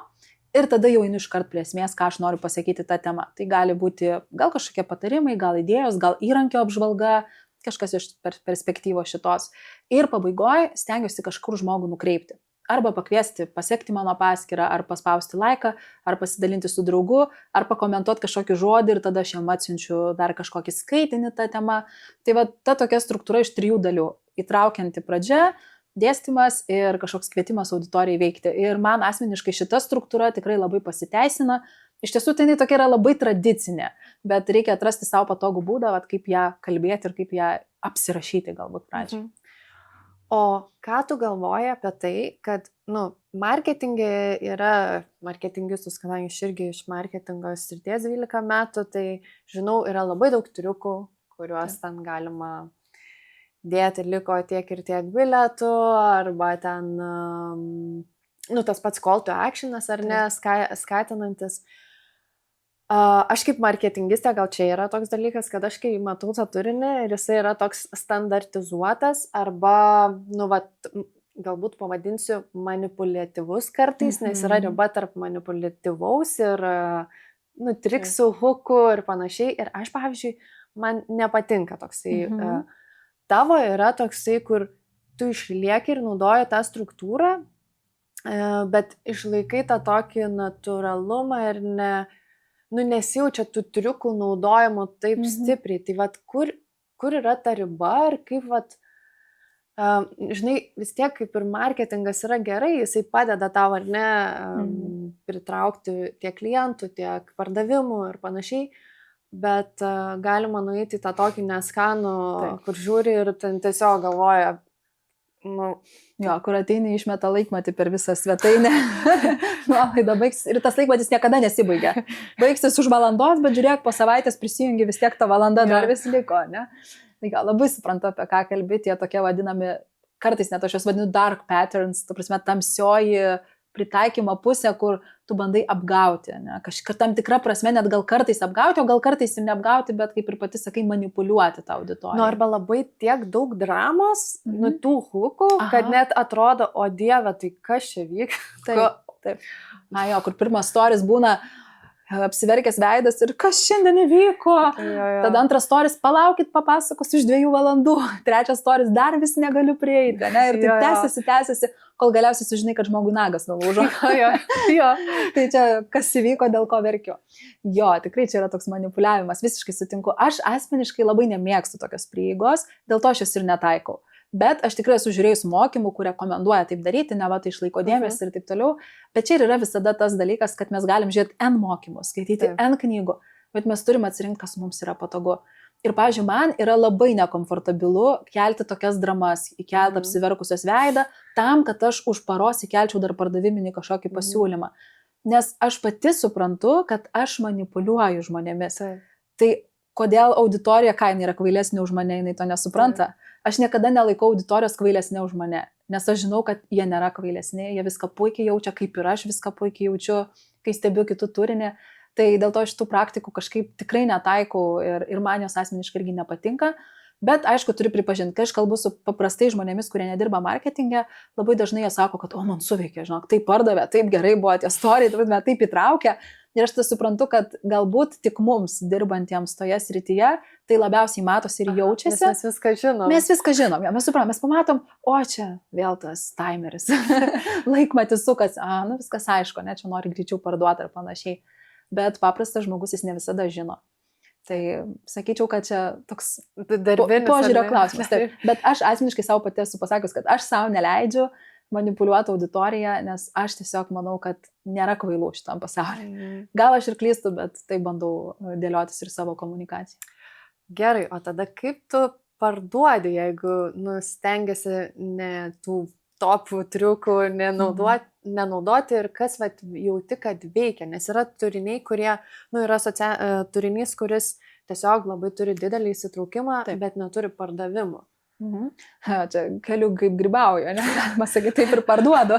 ir tada jau einu iškart prie esmės, ką aš noriu pasakyti tą temą. Tai gali būti gal kažkokie patarimai, gal idėjos, gal įrankio apžvalga, kažkas iš perspektyvos šitos. Ir pabaigoje stengiuosi kažkur žmogų nukreipti. Arba pakviesti, pasiekti mano paskyrą, ar paspausti laiką, ar pasidalinti su draugu, ar pakomentuoti kažkokį žodį ir tada aš jam atsiunčiu dar kažkokį skaitinį tą temą. Tai ta tokia struktūra iš 3 dalių. Įtraukianti pradžia, dėstymas ir kažkoks kvietimas auditorijai veikti. Ir man asmeniškai šita struktūra tikrai labai pasiteisina. Iš tiesų, tai tokia yra labai tradicinė, bet reikia atrasti savo patogų būdą, kaip ją kalbėti ir kaip ją apsirašyti galbūt pradžiai. O ką tu galvoji apie tai, kad, marketingė yra, marketingistus, kadangi aš irgi iš marketingo srities 12 metų, tai žinau, yra labai daug triukų, kuriuos ten galima dėti, liko tiek ir tiek bilietų, arba ten, tas pats call to actionas, ar ne, skatinantis. Aš kaip marketingistė, gal čia yra toks dalykas, kad aš kai matau tą turinį ir jisai yra toks standartizuotas arba, galbūt pavadinsiu manipuliatyvus kartais, nes yra riba tarp manipuliatyvaus ir triksų, hukų ir panašiai. Ir aš, pavyzdžiui, man nepatinka toksai. Tavo yra toksai, kur tu išlieki ir naudoji tą struktūrą, bet išlaikai tą tokį natūralumą ir nesijaučia tų triukų naudojimo taip stipriai. Tai kur yra ta riba ir kaip, žinai, vis tiek kaip ir marketingas yra gerai, jisai padeda tau ar ne pritraukti tiek klientų, tiek pardavimų ir panašiai, bet galima nueiti į tą tokį neskanų, kur žiūri ir ten tiesiog galvoja, kur ateini išmeta laikmatį per visą svetainę. Ir tas laikmatis niekada nesibaigia. Baigsis už valandos, bet žiūrėk, po savaitės prisijungi, vis tiek ta valanda dar vis liko, ne? Labai suprantu, apie ką kalbi, tie tokie vadinami, kartais net aš juos vadinu dark patterns, ta prasme, tamsioji pritaikymo pusė, kur tu bandai apgauti, ne? Kažkaip tam tikra prasme net gal kartais apgauti, o gal kartais ir neapgauti, bet kaip ir pati sakai, manipuliuoti tą auditoriją. Arba labai tiek daug dramos, tų hukų, kad net atrodo, o Dieve, tai kas čia vyko? Taip. Kur pirmas storis būna apsiverkęs veidas ir kas šiandien įvyko. Tada antras storis, palaukit, papasakosiu už 2 valandų. Trečias storis, dar vis negaliu prieiti, ne? Ir taip tęsiasi, kol galiausiai sužinai, kad žmogui nagas nulūžo. Tai čia kas įvyko, dėl ko verkiu. Tikrai čia yra toks manipuliavimas, visiškai sutinku. Aš asmeniškai labai nemėgstu tokios prieigos, dėl to aš jos ir netaikau. Bet aš tikrai esu žiūrėjus mokymų, kur rekomenduoja taip daryti, tai išlaiko dėmesį ir taip toliau. Bet čia yra visada tas dalykas, kad mes galim žiūrėti N mokymus, skaityti N knygų, bet mes turime atsirinkti, kas mums yra patogu. Ir, pavyzdžiui, man yra labai nekomfortabilu kelti tokias dramas, įkelti apsiverkusios veidą, tam, kad aš už paros įkelčiau dar pardaviminį kažkokį pasiūlymą. Nes aš pati suprantu, kad aš manipuliuoju žmonėmis. Tai kodėl auditorija, jinai yra kvailesnė už mane, jinai to nesupranta. Aš niekada nelaikau auditorijos kvailesnė už mane, nes aš žinau, kad jie nėra kvailesni, jie viską puikiai jaučia, kaip ir aš viską puikiai jaučiu, kai stebiu kitų turinį. Tai dėl to šitų praktikų kažkaip tikrai netaikau ir man jos asmeniškai irgi nepatinka. Bet aišku, turiu pripažinti, kai aš kalbu su paprastai žmonėmis, kurie nedirba marketinge, labai dažnai jie sako, kad man suveikė, žinok, taip pardavė, taip gerai buvo tie story, taip įtraukė. Ir aš tai suprantu, kad galbūt tik mums dirbantiems toje srityje tai labiausiai matosi ir jaučiasi. Mes viską žinom. Mes viską žinom, mes suprantam, mes pamatom, o čia vėl tas timeris, laikmatis sukas, viskas aišku, ne, čia nori greičiau parduoti ar panašiai. Bet paprastas žmogus jis ne visada žino. Tai sakyčiau, kad čia toks požiūrio klausimas. Taip. Bet aš asmeniškai savo pati esu pasakius, kad aš savo neleidžiu manipuliuoti auditoriją, nes aš tiesiog manau, kad nėra kvailų šitam pasaulyje. Gal aš ir klystu, bet tai bandau dėliotis ir savo komunikaciją. Gerai, o tada kaip tu parduodi, jeigu stengiasi ne tų topų triukų nenaudoti ir kas jauti, kad veikia, nes yra turiniai, kurie, yra turinys, kuris tiesiog labai turi didelį įsitraukimą, bet neturi pardavimų. Čia keliu kaip grybauju, ne? Galima sakyti, taip ir parduodu.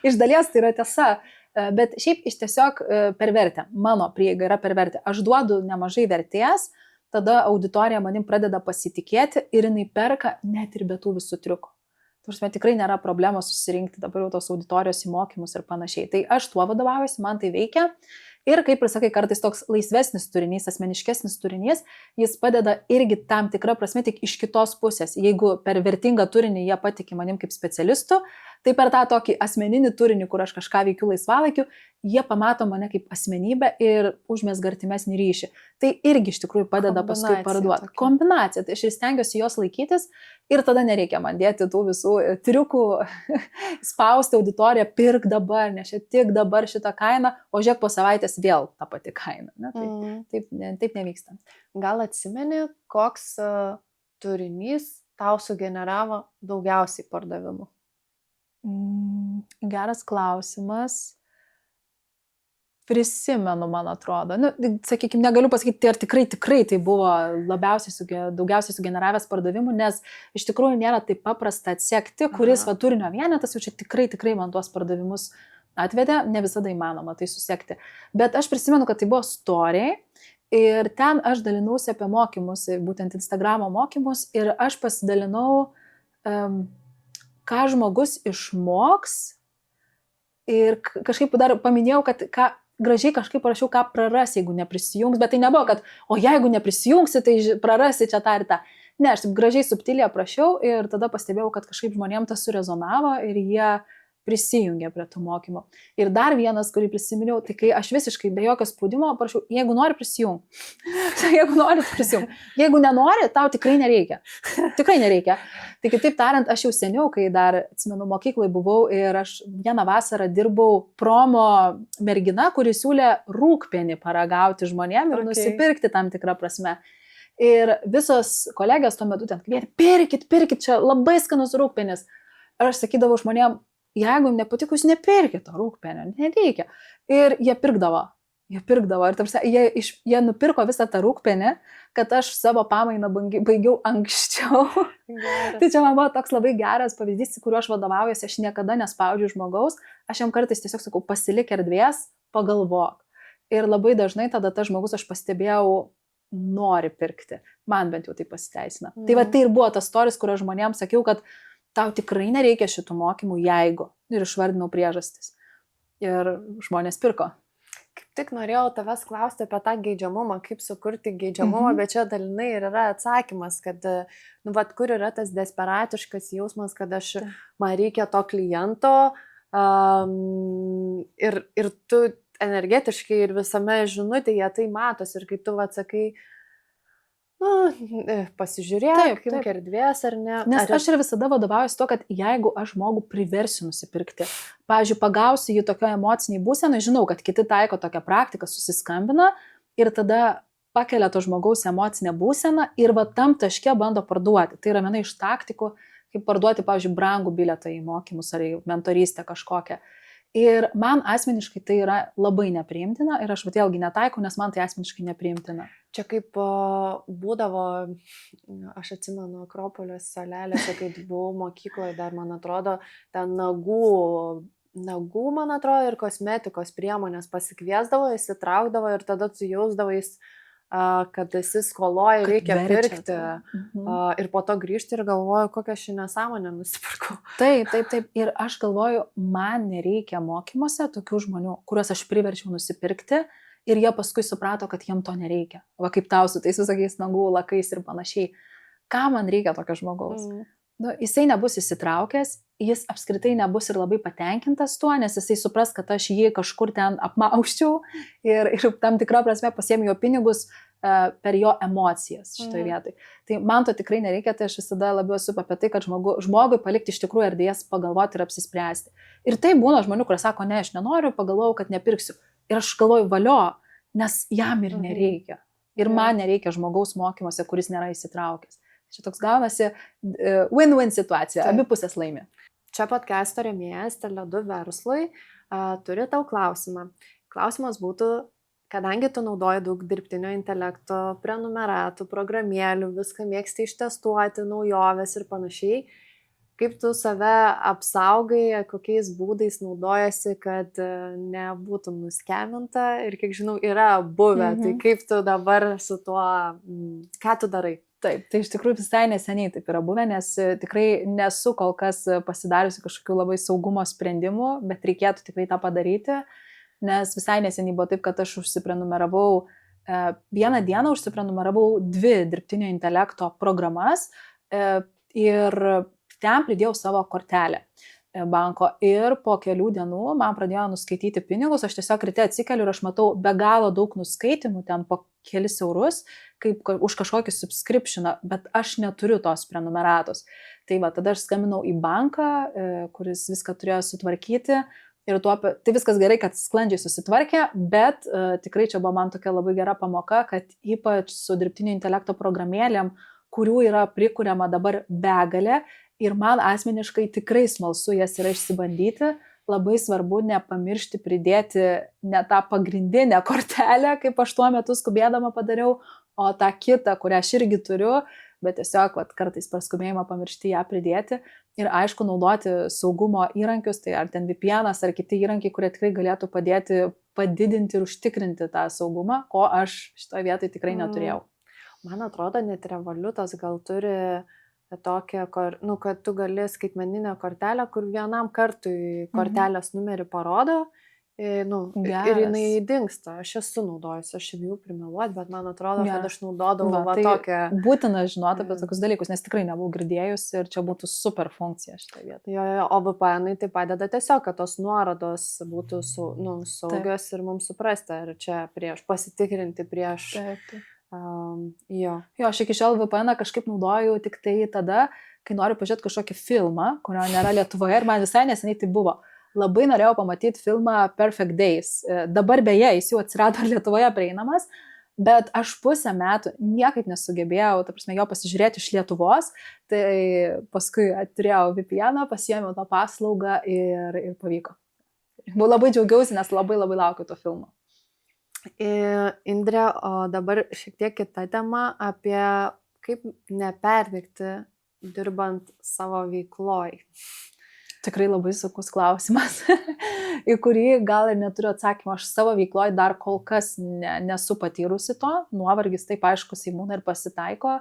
Iš dalies tai yra tiesa, bet šiaip iš tiesiog per vertę, mano prieiga yra per vertę. Aš duodu nemažai vertės, tada auditorija manim pradeda pasitikėti ir jinai perka net ir be tų visų triukų. Tikrai nėra problemos susirinkti dabar jau tos auditorijos į mokymus ir panašiai. Tai aš tuo vadovaujuosi, man tai veikia. Ir kaip ir sakai, kartais toks laisvesnis turinys, asmeniškesnis turinys, jis padeda irgi tam tikrą prasme tik iš kitos pusės. Jeigu per vertingą turinį jie patiki manim kaip specialistu, tai per tą tokį asmeninį turinį, kur aš kažką veikiu laisvalaikiu, jie pamato mane kaip asmenybę ir užmesga artimesnį ryšį. Tai irgi iš tikrųjų padeda paskui parduoti. Kombinacija, tai aš ir stengiuosi jos laikytis ir tada nereikia man dėti tų visų triukų, spausti auditoriją, pirk dabar, nes čia tik dabar šitą kainą, o žiūrėk po savaitės vėl tą patį kainą. Ne? Taip nevyksta. Gal atsimeni, koks turinys tau sugeneravo daugiausiai pardavimų? Geras klausimas. Prisimenu, man atrodo. Sakykime, negaliu pasakyti, ar tikrai tai buvo daugiausiai sugeneravęs pardavimų, nes iš tikrųjų nėra taip paprasta atsekti, kuris turinio vienetas jau čia tikrai man tuos pardavimus atvedė, ne visada įmanoma tai susekti. Bet aš prisimenu, kad tai buvo story ir ten aš dalinausi apie mokymus, būtent Instagramo mokymus ir aš pasidalinau, ką žmogus išmoks ir kažkaip dar paminėjau, kad gražiai kažkaip parašiau, ką praras, jeigu neprisijungs, bet tai nebuvo, kad, o jeigu neprisijungsi, tai prarasi čia tą ir tą. Ne, aš taip gražiai subtiliai aprašiau ir tada pastebėjau, kad kažkaip žmonėms tas surezonavo ir jie prisijungė prie tų mokymų. Ir dar vienas, kurį prisiminiau, tai kai aš visiškai be jokio spaudimo parašiau, jeigu nori prisijung. Jeigu nori prisijung. Jeigu nenori, tau tikrai nereikia. Tikrai nereikia. Tai kitaip tariant, aš jau seniau, kai dar, atsimenu, mokykloje buvau ir aš vieną vasarą dirbau promo mergina, kuri siūlė rūgpienį paragauti žmonėm ir nusipirkti tam tikrą prasme. Ir visos kolegės tuo metu ten kvietė, pirkit, čia labai skanus rūgpienis. Ir aš sakydavau žmonėm, jeigu nepatiko, jūs nepirkit to rūgpienio, nereikia. Ir jie pirkdavo. Ir tarsi, jie nupirko visą tą rūgpienį, kad aš savo pamainą baigiau anksčiau. Tai čia man buvo toks labai geras pavyzdys, kuriuo aš vadovaujuosi, aš niekada nespaudžiu žmogaus, aš jam kartais tiesiog sakau, pasilik erdvės, pagalvok. Ir labai dažnai tada tas žmogus, aš pastebėjau, nori pirkti. Man bent jau tai pasiteisina. Tai tai ir buvo tas storis, kur aš žmonėms sakiau, kad tau tikrai nereikia šitų mokymų, jeigu. Ir išvardinau priežastis. Ir žmonės pirko. Kaip tik norėjau tavęs klausti apie tą geidžiamumą, kaip sukurti geidžiamumą, bet čia dalinai ir yra atsakymas, kad, kur yra tas desperatiškas jausmas, kad man reikia to kliento ir tu energetiškai ir visame žinutėje tai matosi ir kai tu sakai, pasižiūrėk, kaip erdvės ar ne. Nes aš ir visada vadovaujuosi to, kad jeigu aš žmogų priversiu nusipirkti, pavyzdžiui, pagausiu jį tokio emociniai būsenai, žinau, kad kiti taiko tokią praktiką, susiskambina ir tada pakelia to žmogaus emocinę būseną ir tam taške bando parduoti. Tai yra viena iš taktikų, kaip parduoti, pavyzdžiui, brangų bilietą į mokymus ar į mentorystę kažkokią. Ir man asmeniškai tai yra labai nepriimtina ir aš vėlgi netaikau, nes man tai asmeniškai nepriimtina. Čia kaip būdavo, aš atsimenu, Akropolios salelėse, kai buvau mokykloje, dar man atrodo, ten nagų, man atrodo, ir kosmetikos priemonės pasikviesdavo, įsitraukdavo ir tada tu jausdavais, kad esi skoloje, reikia pirkti. Ir po to grįžti ir galvoju, kokią šį nesąmonę nusipirkau. Taip. Ir aš galvoju, man nereikia mokymuose tokių žmonių, kuriuos aš priverčiau nusipirkti ir jie paskui suprato, kad jiem to nereikia. Va kaip tau su tais visokiais nagų lakais ir panašiai. Ką man reikia tokio žmogaus? Nu, jisai nebus įsitraukęs, jis apskritai nebus ir labai patenkintas tuo, nes jisai supras, kad aš jį kažkur ten apmauščiau ir tam tikrą prasme pasiėmiau jo pinigus per jo emocijas šitoje vietoje. Tai man to tikrai nereikia, tai aš visada labiau esu apie tai, kad žmogui palikti iš tikrųjų erdvės pagalvoti ir apsispręsti. Ir tai būna žmonių, kurie sako, ne, aš nenoriu, pagalvojau, kad nepirksiu. Ir aš galvoju, valio, nes jam ir nereikia. Ir man nereikia žmogaus mokymuose, kuris nėra įsitraukęs. Čia toks gaunasi win-win situacija, abi pusės laimi. Čia podcast'o rėmėjas Tele2 verslui turi tau klausimą. Klausimas būtų, kadangi tu naudoji daug dirbtinio intelekto, prenumeratų, programėlių, viską mėgsti ištestuoti, naujoves ir panašiai, kaip tu save apsaugai, kokiais būdais naudojasi, kad nebūtum nuskeminta ir kiek žinau, yra buvę, tai kaip tu dabar su tuo, ką tu darai? Taip, tai iš tikrųjų visai neseniai taip yra buvę, nes tikrai nesu kol kas pasidariusi kažkokių labai saugumo sprendimų, bet reikėtų tikrai tą padaryti, nes visai neseniai buvo taip, kad aš užsiprenumeravau, vieną dieną užsiprenumeravau 2 dirbtinio intelekto programas ir ten pridėjau savo kortelę banko ir po kelių dienų man pradėjo nuskaityti pinigus, aš tiesiog ryte atsikeliu ir aš matau be galo daug nuskaitimų, ten po kelis eurus, kaip už kažkokį subscriptioną, bet aš neturiu tos prenumeratos. Tai va, tada aš skambinau į banką, kuris viską turėjo sutvarkyti ir tai viskas gerai, kad sklandžiai susitvarkė, bet tikrai čia buvo man tokia labai gera pamoka, kad ypač su dirbtinio intelekto programėlėm, kurių yra prikuriama dabar begalė, ir man asmeniškai tikrai smalsu jas yra išsibandyti, labai svarbu nepamiršti pridėti ne tą pagrindinę kortelę, kaip aš tuo metu skubėdama padariau, o tą kitą, kurią aš irgi turiu, bet tiesiog kartais per skubėjimą pamiršti ją pridėti ir aišku naudoti saugumo įrankius, tai ar ten VPN'as ar kiti įrankiai, kurie tikrai galėtų padėti padidinti ir užtikrinti tą saugumą, ko aš šitoje vietoje tikrai neturėjau. Man atrodo, net Revoliutas gal turi tokią, kad tu gali skaitmeninę kortelę, kur vienam kartui kortelės numerį parodo, ir jinai dingsta. Aš esu naudojusi, aš bijau primeluoti, bet man atrodo, kad aš naudodavau tai tokią. Būtina žinoti apie tokius dalykus, nes tikrai nebuvau girdėjusi ir čia būtų super funkcija šitoje vietoje. O VPN tai padeda tiesiog, kad tos nuorodos būtų saugios ir mums suprasti, ar čia pasitikrinti prieš. Taip. Jo, aš iki šiol VPN kažkaip naudoju tik tai tada, kai noriu pažiūrėti kažkokį filmą, kurio nėra Lietuvoje ir man visai neseniai tai buvo. Labai norėjau pamatyti filmą Perfect Days. Dabar beje, jis jau atsirado Lietuvoje prieinamas, bet aš pusę metų niekaip nesugebėjau, jo pasižiūrėti iš Lietuvos, tai paskui turėjau VPN, pasiėmiau tą paslaugą ir pavyko. Labai džiaugiausi, nes labai laukiu to filmo. Indrė, o dabar šiek tiek kita tema apie kaip neperdegti dirbant savo veikloj. Tikrai labai sunkus klausimas, į kurį gal ir neturiu atsakymą. Aš savo veikloj dar kol kas nesu patyrusi to, nuovargis taip aišku būna ir pasitaiko,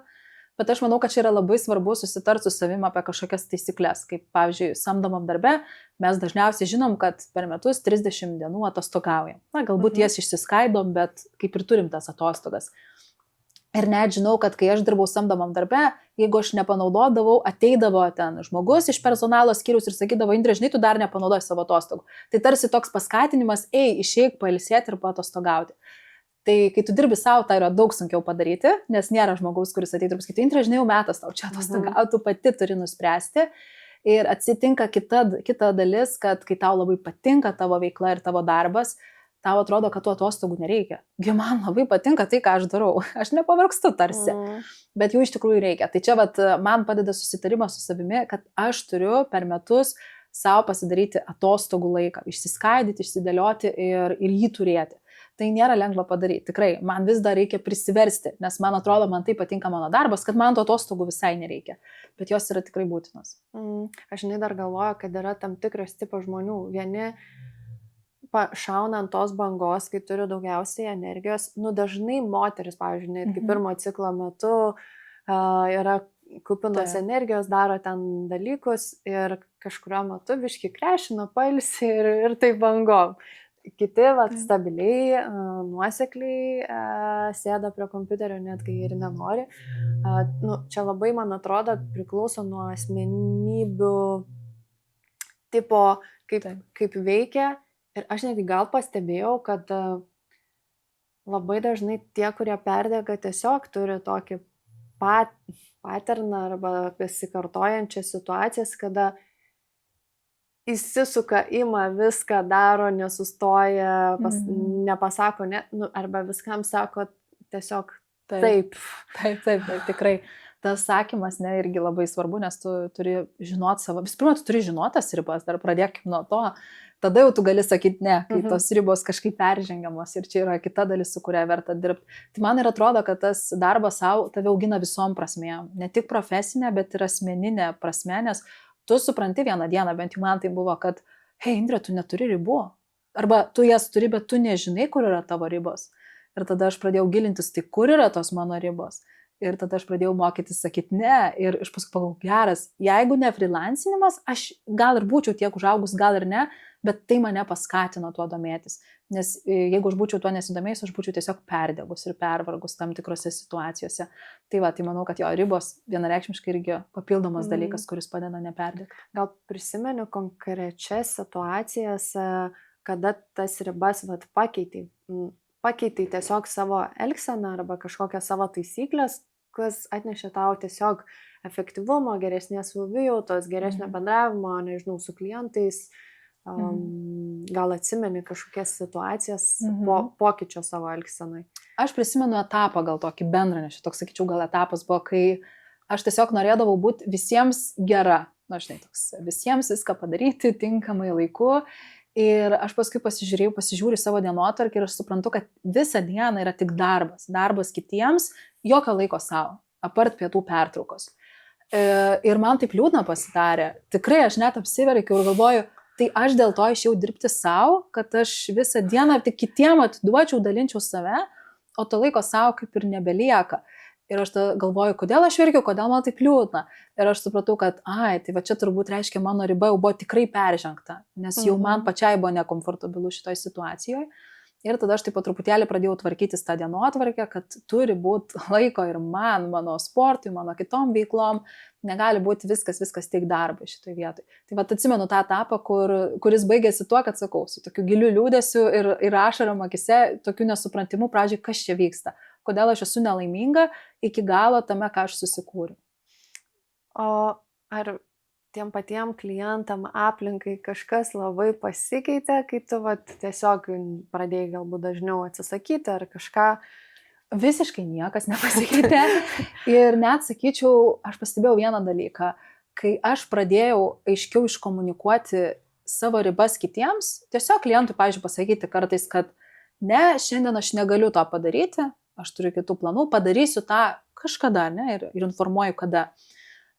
bet aš manau, kad čia yra labai svarbu susitarti su savim apie kažkokias taisyklės, kaip pavyzdžiui, samdomam darbe mes dažniausiai žinom, kad per metus 30 dienų atostogaujam. Galbūt jas išsiskaidom, bet kaip ir turim tas atostogas. Ir net žinau, kad kai aš dirbau samdomam darbe, jeigu aš nepanaudodavau, ateidavo ten žmogus iš personalo skyriaus ir sakydavo, Indrė, žinai, tu dar nepanaudoji savo atostogų. Tai tarsi toks paskatinimas, išeik pailsėti ir paatostogauti. Tai kai tu dirbi savo, tai yra daug sunkiau padaryti, nes nėra žmogaus, kuris ateitų ir pasakytų, Indrė, žinai, jau metas tau čia atostogauti, tu pati turi nuspręsti. Ir atsitinka kita dalis, kad kai tau labai patinka tavo veikla ir tavo darbas, tau atrodo, kad tų atostogų nereikia. Man labai patinka tai, ką aš darau. Aš nepavargstu tarsi, bet jų iš tikrųjų reikia. Tai čia man padeda susitarimas su savimi, kad aš turiu per metus savo pasidaryti atostogų laiką, išsiskaidyti, išsidėlioti ir jį turėti. Tai nėra lengva padaryti. Tikrai, man vis dar reikia prisiversti, nes man atrodo, man taip patinka mano darbas, kad man to atostogų visai nereikia. Bet jos yra tikrai būtinos. Aš dar galvoju, kad yra tam tikras tipas žmonių. Vieni šauna ant tos bangos, kai turi daugiausiai energijos. Dažnai moteris, pavyzdžiui, netgi pirmo ciklo metu yra kupinos energijos, daro ten dalykus ir kažkurio metu biški krešina, pailsi ir tai bangom. Kiti stabiliai, nuosekliai sėda prie kompiuterio, net kai ir nenori. Čia labai, man atrodo, priklauso nuo asmenybių tipo, kaip veikia. Ir aš netgi gal pastebėjau, kad labai dažnai tie, kurie perdega, tiesiog turi tokį paterną arba pasikartojančias situacijas, kada įsisuka, ima viską, daro, nesustoja, nepasako, arba viskam sako tiesiog taip. Taip, tikrai. Tas sakymas irgi labai svarbu, nes tu turi žinoti savo, visų pirma, tu turi žinoti tas ribas, dar pradėkim nuo to, tada jau tu gali sakyti ne, kai tos ribos kažkaip peržengiamos ir čia yra kita dalis, su kuria verta dirbti. Tai man ir atrodo, kad tas darbas savo tave augina visom prasmėm, ne tik profesinė, bet ir asmeninė prasmė, nes tu supranti vieną dieną, bent jau man tai buvo, kad, hei, Indrė, tu neturi ribų. Arba tu jas turi, bet tu nežinai, kur yra tavo ribos. Ir tada aš pradėjau gilintis, tai kur yra tos mano ribos. Ir tada aš pradėjau mokytis sakyti ne. Ir iš paskui pagalvojau, geras, jeigu ne freelancinimas, aš gal ir būčiau tiek užaugus, gal ir ne, bet tai mane paskatino tuo domėtis. Nes jeigu aš būčiau tuo nesidomėjus, aš būčiau tiesiog perdegus ir pervargus tam tikrose situacijose. Tai manau, kad jo ribos vienareikšmiškai irgi papildomas dalykas, kuris padeda neperdegti. Gal prisimenu konkrečias situacijas, kada tas ribas pakeitai tiesiog savo elgseną arba kažkokią savo taisyklės, kas atnešė tau tiesiog efektyvumo, geresnės savijautos, geresnio bendravimo, nežinau, su klientais. Gal atsimeni kažkokias situacijas pokyčio savo elgsenai? Aš prisimenu etapą gal tokį bendrą, nes toks, sakyčiau, gal etapas buvo, kai aš tiesiog norėdavau būti visiems gera. Visiems viską padaryti tinkamai laiku. Ir aš paskui pasižiūriu savo dienotvarkę ir aš suprantu, kad visą dieną yra tik darbas. Darbas kitiems, jokio laiko savo, apart pietų pertraukos. Ir man taip liūdna pasidarė. Tikrai aš net apsiverkiau ir galvoju, tai aš dėl to išėjau dirbti savo, kad aš visą dieną tik kitiem atiduočiau, dalinčiau save, o to laiko savo kaip ir nebelieka. Ir aš galvoju, kodėl aš verkiu, kodėl man taip liūdna. Ir aš supratau, kad tai čia turbūt reiškia, mano riba jau buvo tikrai peržengta, nes jau man pačiai buvo nekomfortabilu šitoj situacijoje. Ir tada aš taip po truputėlį pradėjau tvarkytis tą dienotvarkę, kad turi būti laiko ir mano sportui, mano kitom veiklom, negali būti viskas tik darbai šitoj vietoj. Tai atsimenu tą etapą, kuris baigėsi tuo, kad sakau, su tokiu giliu liūdesiu ir ašarom akise, tokiu nesuprantimu pradžiai, kas čia vyksta, kodėl aš esu nelaiminga iki galo tame, ką aš susikūriu. O ar tiem patiem klientam, aplinkai kažkas labai pasikeitė, kai tu tiesiog pradėjai galbūt dažniau atsisakyti ar kažką? Visiškai niekas nepasikeitė. Ir net sakyčiau, aš pastebėjau vieną dalyką. Kai aš pradėjau aiškiau iškomunikuoti savo ribas kitiems, tiesiog klientui, pavyzdžiui, pasakyti kartais, kad ne, šiandien aš negaliu to padaryti, aš turiu kitų planų, padarysiu tą kažkada, ne, ir informuoju kada.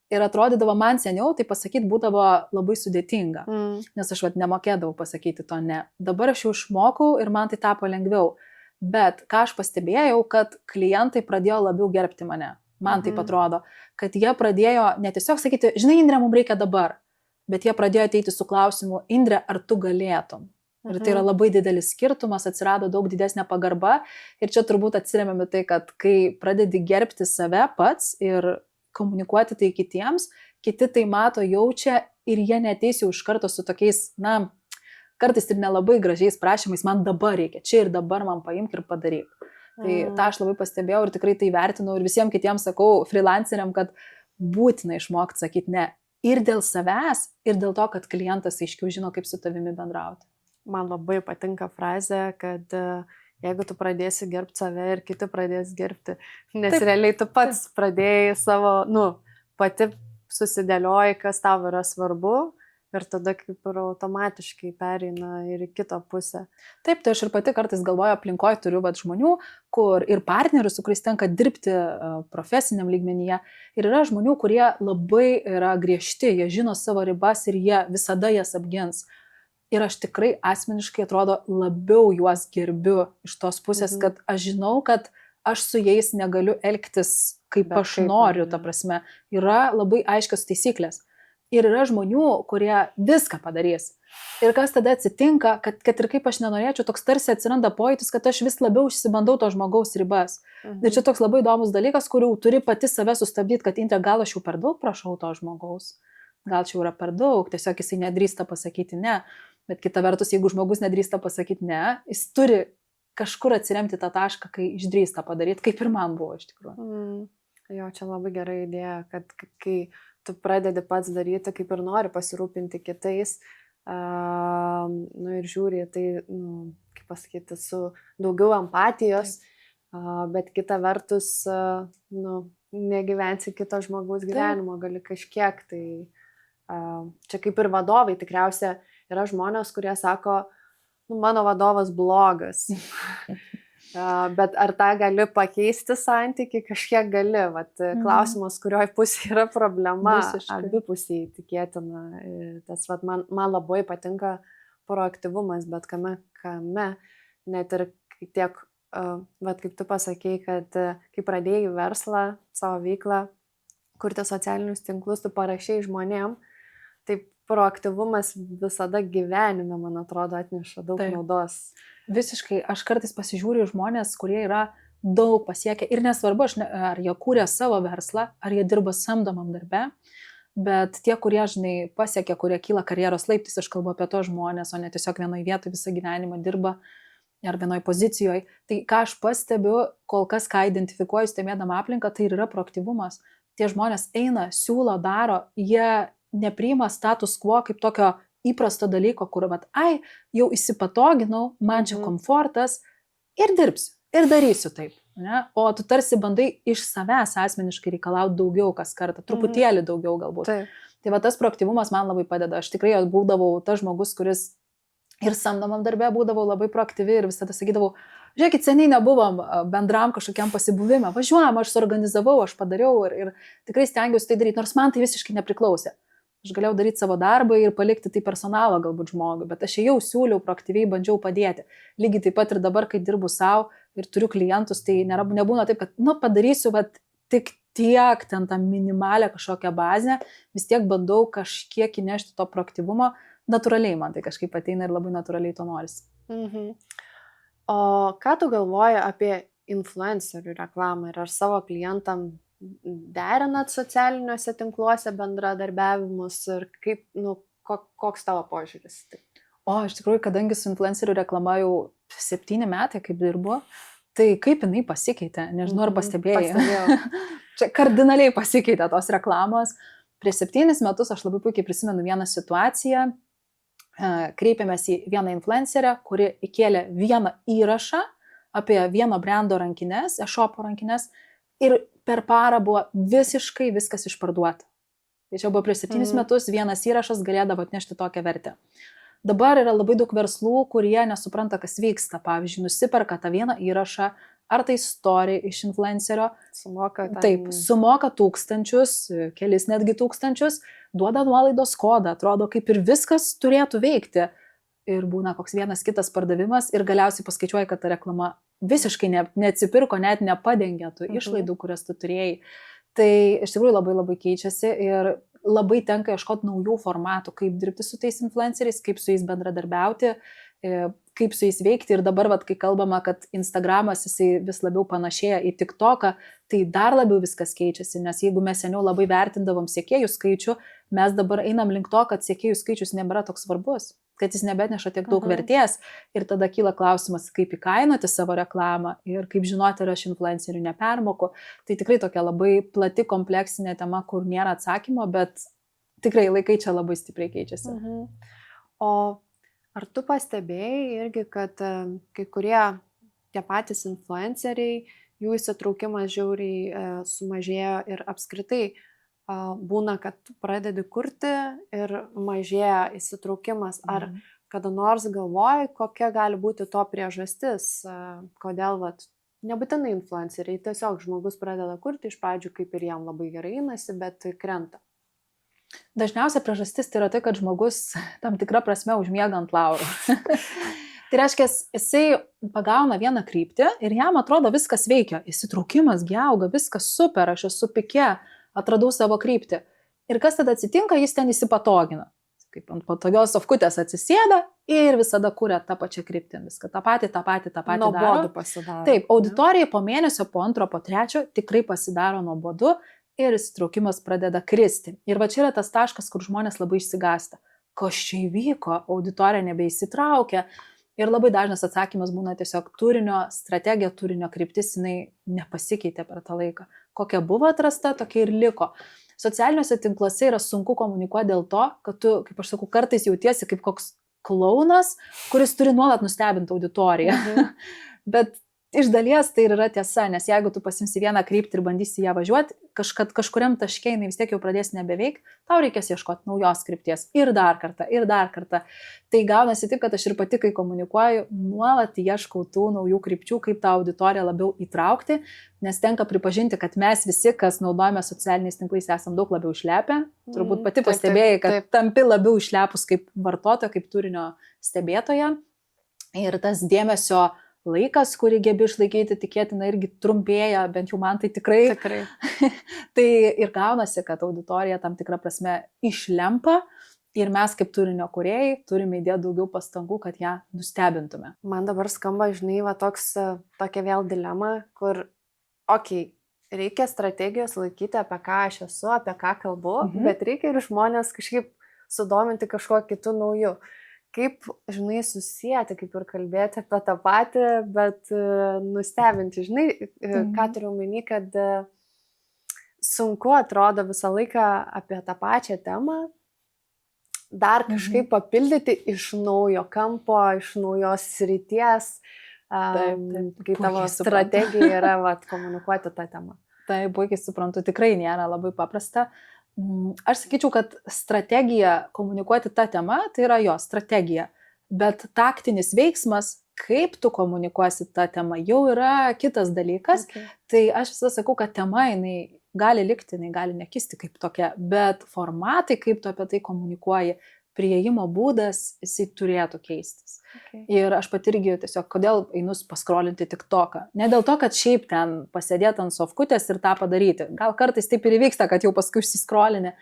Ir atrodydavo man seniau, tai pasakyti būdavo labai sudėtinga, nes aš nemokėdavau pasakyti to ne. Dabar aš jau išmokau ir man tai tapo lengviau. Bet ką aš pastebėjau, kad klientai pradėjo labiau gerbti mane. Man taip atrodo, kad jie pradėjo ne tiesiog sakyti, žinai, Indrė, mums reikia dabar, bet jie pradėjo ateiti su klausimu, Indrė, ar tu galėtum? Ir tai yra labai didelis skirtumas, atsirado daug didesnė pagarba ir čia turbūt atsiremiame tai, kad kai pradedi gerbti save pats ir komunikuoti tai kitiems, kiti tai mato, jaučia ir jie neateis jau iš karto su tokiais, kartais ir nelabai gražiais prašymais, man dabar reikia, čia ir dabar man paimk ir padaryk. Tai tą aš labai pastebėjau ir tikrai tai vertinau ir visiems kitiems sakau, freelanceriam, kad būtina išmokti sakyti ne ir dėl savęs, ir dėl to, kad klientas aiškiau žino, kaip su tavimi bendrauti. Man labai patinka frazė, kad jeigu tu pradėsi gerbti save ir kiti pradės gerbti, nes taip, realiai tu pats pradėjai savo, pati susidėlioji, kas tau yra svarbu ir tada kaip ir automatiškai pereina ir į kitą pusę. Taip, tai aš ir pati kartais galvoju, aplinkoje turiu žmonių, kur ir partnerių, su kuriais tenka dirbti profesiniam lygmenyje. Ir yra žmonių, kurie labai yra griežti, jie žino savo ribas ir jie visada jas apgins. Ir aš tikrai asmeniškai atrodo labiau juos gerbiu iš tos pusės, kad aš žinau, kad aš su jais negaliu elgtis kaip aš noriu, ta prasme. Yra labai aiškios taisyklės. Ir yra žmonių, kurie viską padarys. Ir kas tada atsitinka, kad ir kaip aš nenorėčiau, toks tarsi atsiranda pojūtis, kad aš vis labiau išsibandau to žmogaus ribas. Ir čia toks labai įdomus dalykas, kurių turi pati save sustabdyti, kad Indrė, gal aš jau per daug prašau to žmogaus. Gal čia jau yra per daug, tiesiog jisai nedrįsta pasakyti ne. Bet kita vertus, jeigu žmogus nedrįsta pasakyti ne, jis turi kažkur atsiremti tą tašką, kai išdrįsta padaryti, kaip ir man buvo iš tikrųjų. Jo, čia labai gera idėja, kad kai tu pradedi pats daryti, kaip ir nori pasirūpinti kitais, ir žiūri, tai, kaip pasakyti, su daugiau empatijos, bet kita vertus, negyvensi kito žmogaus gyvenimo, gali kažkiek, tai čia kaip ir vadovai, tikriausiai yra žmonės, kurie sako, mano vadovas blogas. Bet ar tą gali pakeisti santykį, kažkiek gali. Klausimas, kurioj pusėje yra problema, abipusiai tikėtina. Tas, man labai patinka proaktyvumas, bet kame, net ir tiek, kaip tu pasakei, kad kai pradėjai verslą, savo veiklą, kurti socialinius tinklus, tu parašei žmonėm, tai proaktyvumas visada gyvenime, man atrodo, atneša daug naudos. Visiškai, aš kartais pasižiūriu žmonės, kurie yra daug pasiekę ir nesvarbu, ar jie kūrė savo verslą, ar jie dirba samdomam darbe, bet tie, kurie, pasiekia, kurie kyla karjeros laiptais, aš kalbu apie to žmonės, o ne tiesiog vienoje vietoje visą gyvenimą dirba ar vienoje pozicijoje. Tai ką aš pastebiu, kol kas, ką identifikuoju, stebėdama aplinką, tai yra proaktyvumas. Tie žmonės eina, siūlo, daro, jie nepriima status quo kaip tokio įprasto dalyko, kur, jau įsipatoginau, man čia komfortas ir dirbsiu, ir darysiu taip. Ne? O tu tarsi bandai iš savęs asmeniškai reikalauti daugiau kas kartą, truputėlį daugiau galbūt. Tai tas proaktyvumas man labai padeda. Aš tikrai būdavau tas žmogus, kuris ir samdomam darbė būdavau labai proaktyvi ir visada sakydavau, žiūrėkit, seniai nebuvom bendram kažkokiam pasibuvime, važiuojam, aš suorganizavau, aš padariau ir tikrai stengiausi tai daryti, nors man tai visiškai nepriklausė. Aš galėjau daryti savo darbą ir palikti tai personalą galbūt žmogui, bet aš jau siūliau, proaktyviai bandžiau padėti. Lygiai taip pat ir dabar, kai dirbu savo ir turiu klientus, tai nebūna taip, kad, padarysiu, tik tiek, ten tą minimalę kažkokią bazę, vis tiek bandau kažkiek įnešti to proaktyvumo, natūraliai man tai kažkaip ateina ir labai natūraliai to norisi. O ką tu galvoji apie influencerių reklamą ir ar savo klientam derinat socialiniuose tinkluose bendradarbiavimus ir kaip, koks tavo požiūris? Iš tikrųjų, kadangi su influencerių reklama jau 7 metai kaip dirbu, tai kaip jinai pasikeitė, nežinau, ar pastebėjai. Čia kardinaliai pasikeitė tos reklamos. Prieš 7 metus aš labai puikiai prisimenu vieną situaciją, kreipėmės į vieną influencerę, kuri įkėlė vieną įrašą apie vieno brando rankinės, e-shopo rankinės, ir per parą buvo visiškai viskas išparduota. Tai čia buvo prieš 7 metus, vienas įrašas galėdavo atnešti tokią vertę. Dabar yra labai daug verslų, kurie nesupranta, kas vyksta. Pavyzdžiui, nusiperka tą vieną įrašą, ar tai story iš influencerio. Sumoka tūkstančius, kelis netgi tūkstančius, duoda nuolaidos kodą, atrodo, kaip ir viskas turėtų veikti. Ir būna koks vienas kitas pardavimas ir galiausiai paskaičiuoja, kad ta reklama visiškai neatsipirko, net nepadengė tų išlaidų, kurias tu turėjai. Tai iš tikrųjų labai labai keičiasi ir labai tenka ieškoti naujų formatų, kaip dirbti su tais influenceriais, kaip su jais bendradarbiauti, kaip su jais veikti. Ir dabar, kai kalbama, kad Instagramas jisai vis labiau panašėja į TikToką, tai dar labiau viskas keičiasi, nes jeigu mes seniau labai vertindavom sekėjų skaičių, mes dabar einam link to, kad sekėjų skaičius nebėra toks svarbus, kad jis nebetneša tiek daug vertės ir tada kyla klausimas, kaip įkainoti savo reklamą ir kaip žinoti, ar aš influencerių nepermoku. Tai tikrai tokia labai plati, kompleksinė tema, kur nėra atsakymo, bet tikrai laikai čia labai stipriai keičiasi. O ar tu pastebėjai irgi, kad kai kurie tie patys influenceriai, jų įsitraukimas žiauriai sumažėjo ir apskritai būna, kad pradedi kurti ir mažėja įsitraukimas. Ar kada nors galvoji, kokia gali būti to priežastis, kodėl nebūtinai influenceriai, tiesiog žmogus pradeda kurti iš pradžių, kaip ir jam labai gerai einasi, bet krenta. Dažniausia priežastis tai yra tai, kad žmogus tam tikrą prasme užmiega ant laurų. Tai reiškia, jisai pagauna vieną kryptį ir jam atrodo viskas veikia. Įsitraukimas, auga, viskas super, aš esu pike, atradau savo kryptį. Ir kas tada atsitinka, jis ten įsipatogina. Kaip ant patogios sofkutės atsisėda ir visada kuria tą pačią kryptį. Viską tą patį daro. Nuobodu pasidaro. Taip, auditorijai po mėnesio, po antro, po trečio tikrai pasidaro nuobodu ir įsitraukimas pradeda kristi. Ir va čia yra tas taškas, kur žmonės labai išsigąsta. Kas čia įvyko, auditorija nebeįsitraukia. Ir labai dažnas atsakymas būna tiesiog turinio strategija, turinio kryptis, jinai nepasikeitė per tą laiką. Kokia buvo atrasta, tokia ir liko. Socialiniuose tinkluose yra sunku komunikuoti dėl to, kad tu, kaip aš sakau, kartais jautiesi kaip koks klaunas, kuris turi nuolat nustebinti auditoriją. Bet iš dalies tai yra tiesa, nes jeigu tu pasimsi vieną kryptį ir bandysi ją važiuoti, kažkuriam taške jinai vis tiek jau pradės nebeveikti, tau reikės ieškoti naujos krypties ir dar kartą. Tai gaunasi taip, kad aš ir pati, kai komunikuoju, nuolat ieškau tų naujų krypčių, kaip tą auditoriją labiau įtraukti, nes tenka pripažinti, kad mes visi, kas naudojame socialiniais tinklais, esam daug labiau išlepę. Turbūt pati pastebėjai, kad tampi labiau išlepus kaip vartotoja, kaip turinio stebėtoja. Ir tas dėmesio laikas, kurį gebi išlaikyti, tikėtina irgi trumpėja, bent jau man tai tikrai. Tai ir gaunasi, kad auditorija tam tikrą prasme išlempa ir mes kaip turinio kūrėjai turime įdėti daugiau pastangų, kad ją nustebintume. Man dabar skamba, žinai, tokia vėl dilema, kur, reikia strategijos laikyti, apie ką aš esu, apie ką kalbu, bet reikia ir žmonės kažkaip sudominti kažkuo kitu nauju. Kaip, žinai, susijęti, kaip ir kalbėti apie tą patį, bet nustebinti, žinai, ką turiu omeny, kad sunku atrodo visą laiką apie tą pačią temą, dar kažkaip papildyti iš naujo kampo, iš naujos srities, kai tavo strategija yra komunikuoti tą temą. Tai puikiai suprantu, tikrai nėra labai paprasta. Aš sakyčiau, kad strategija komunikuoti tą temą, tai yra jo strategija, bet taktinis veiksmas, kaip tu komunikuosi tą temą, jau yra kitas dalykas. Tai aš visą sakau, kad tema jinai gali likti, jinai gali nekisti kaip tokia, bet formatai, kaip tu apie tai komunikuoji, prieimo būdas, jisai turėtų keistis. Ir aš pat irgi tiesiog, kodėl einu paskrolinti TikToką. Ne dėl to, kad šiaip ten pasėdėti ant sofkutės ir tą padaryti. Gal kartais taip ir įvyksta, kad jau paskui išsiskrolinė.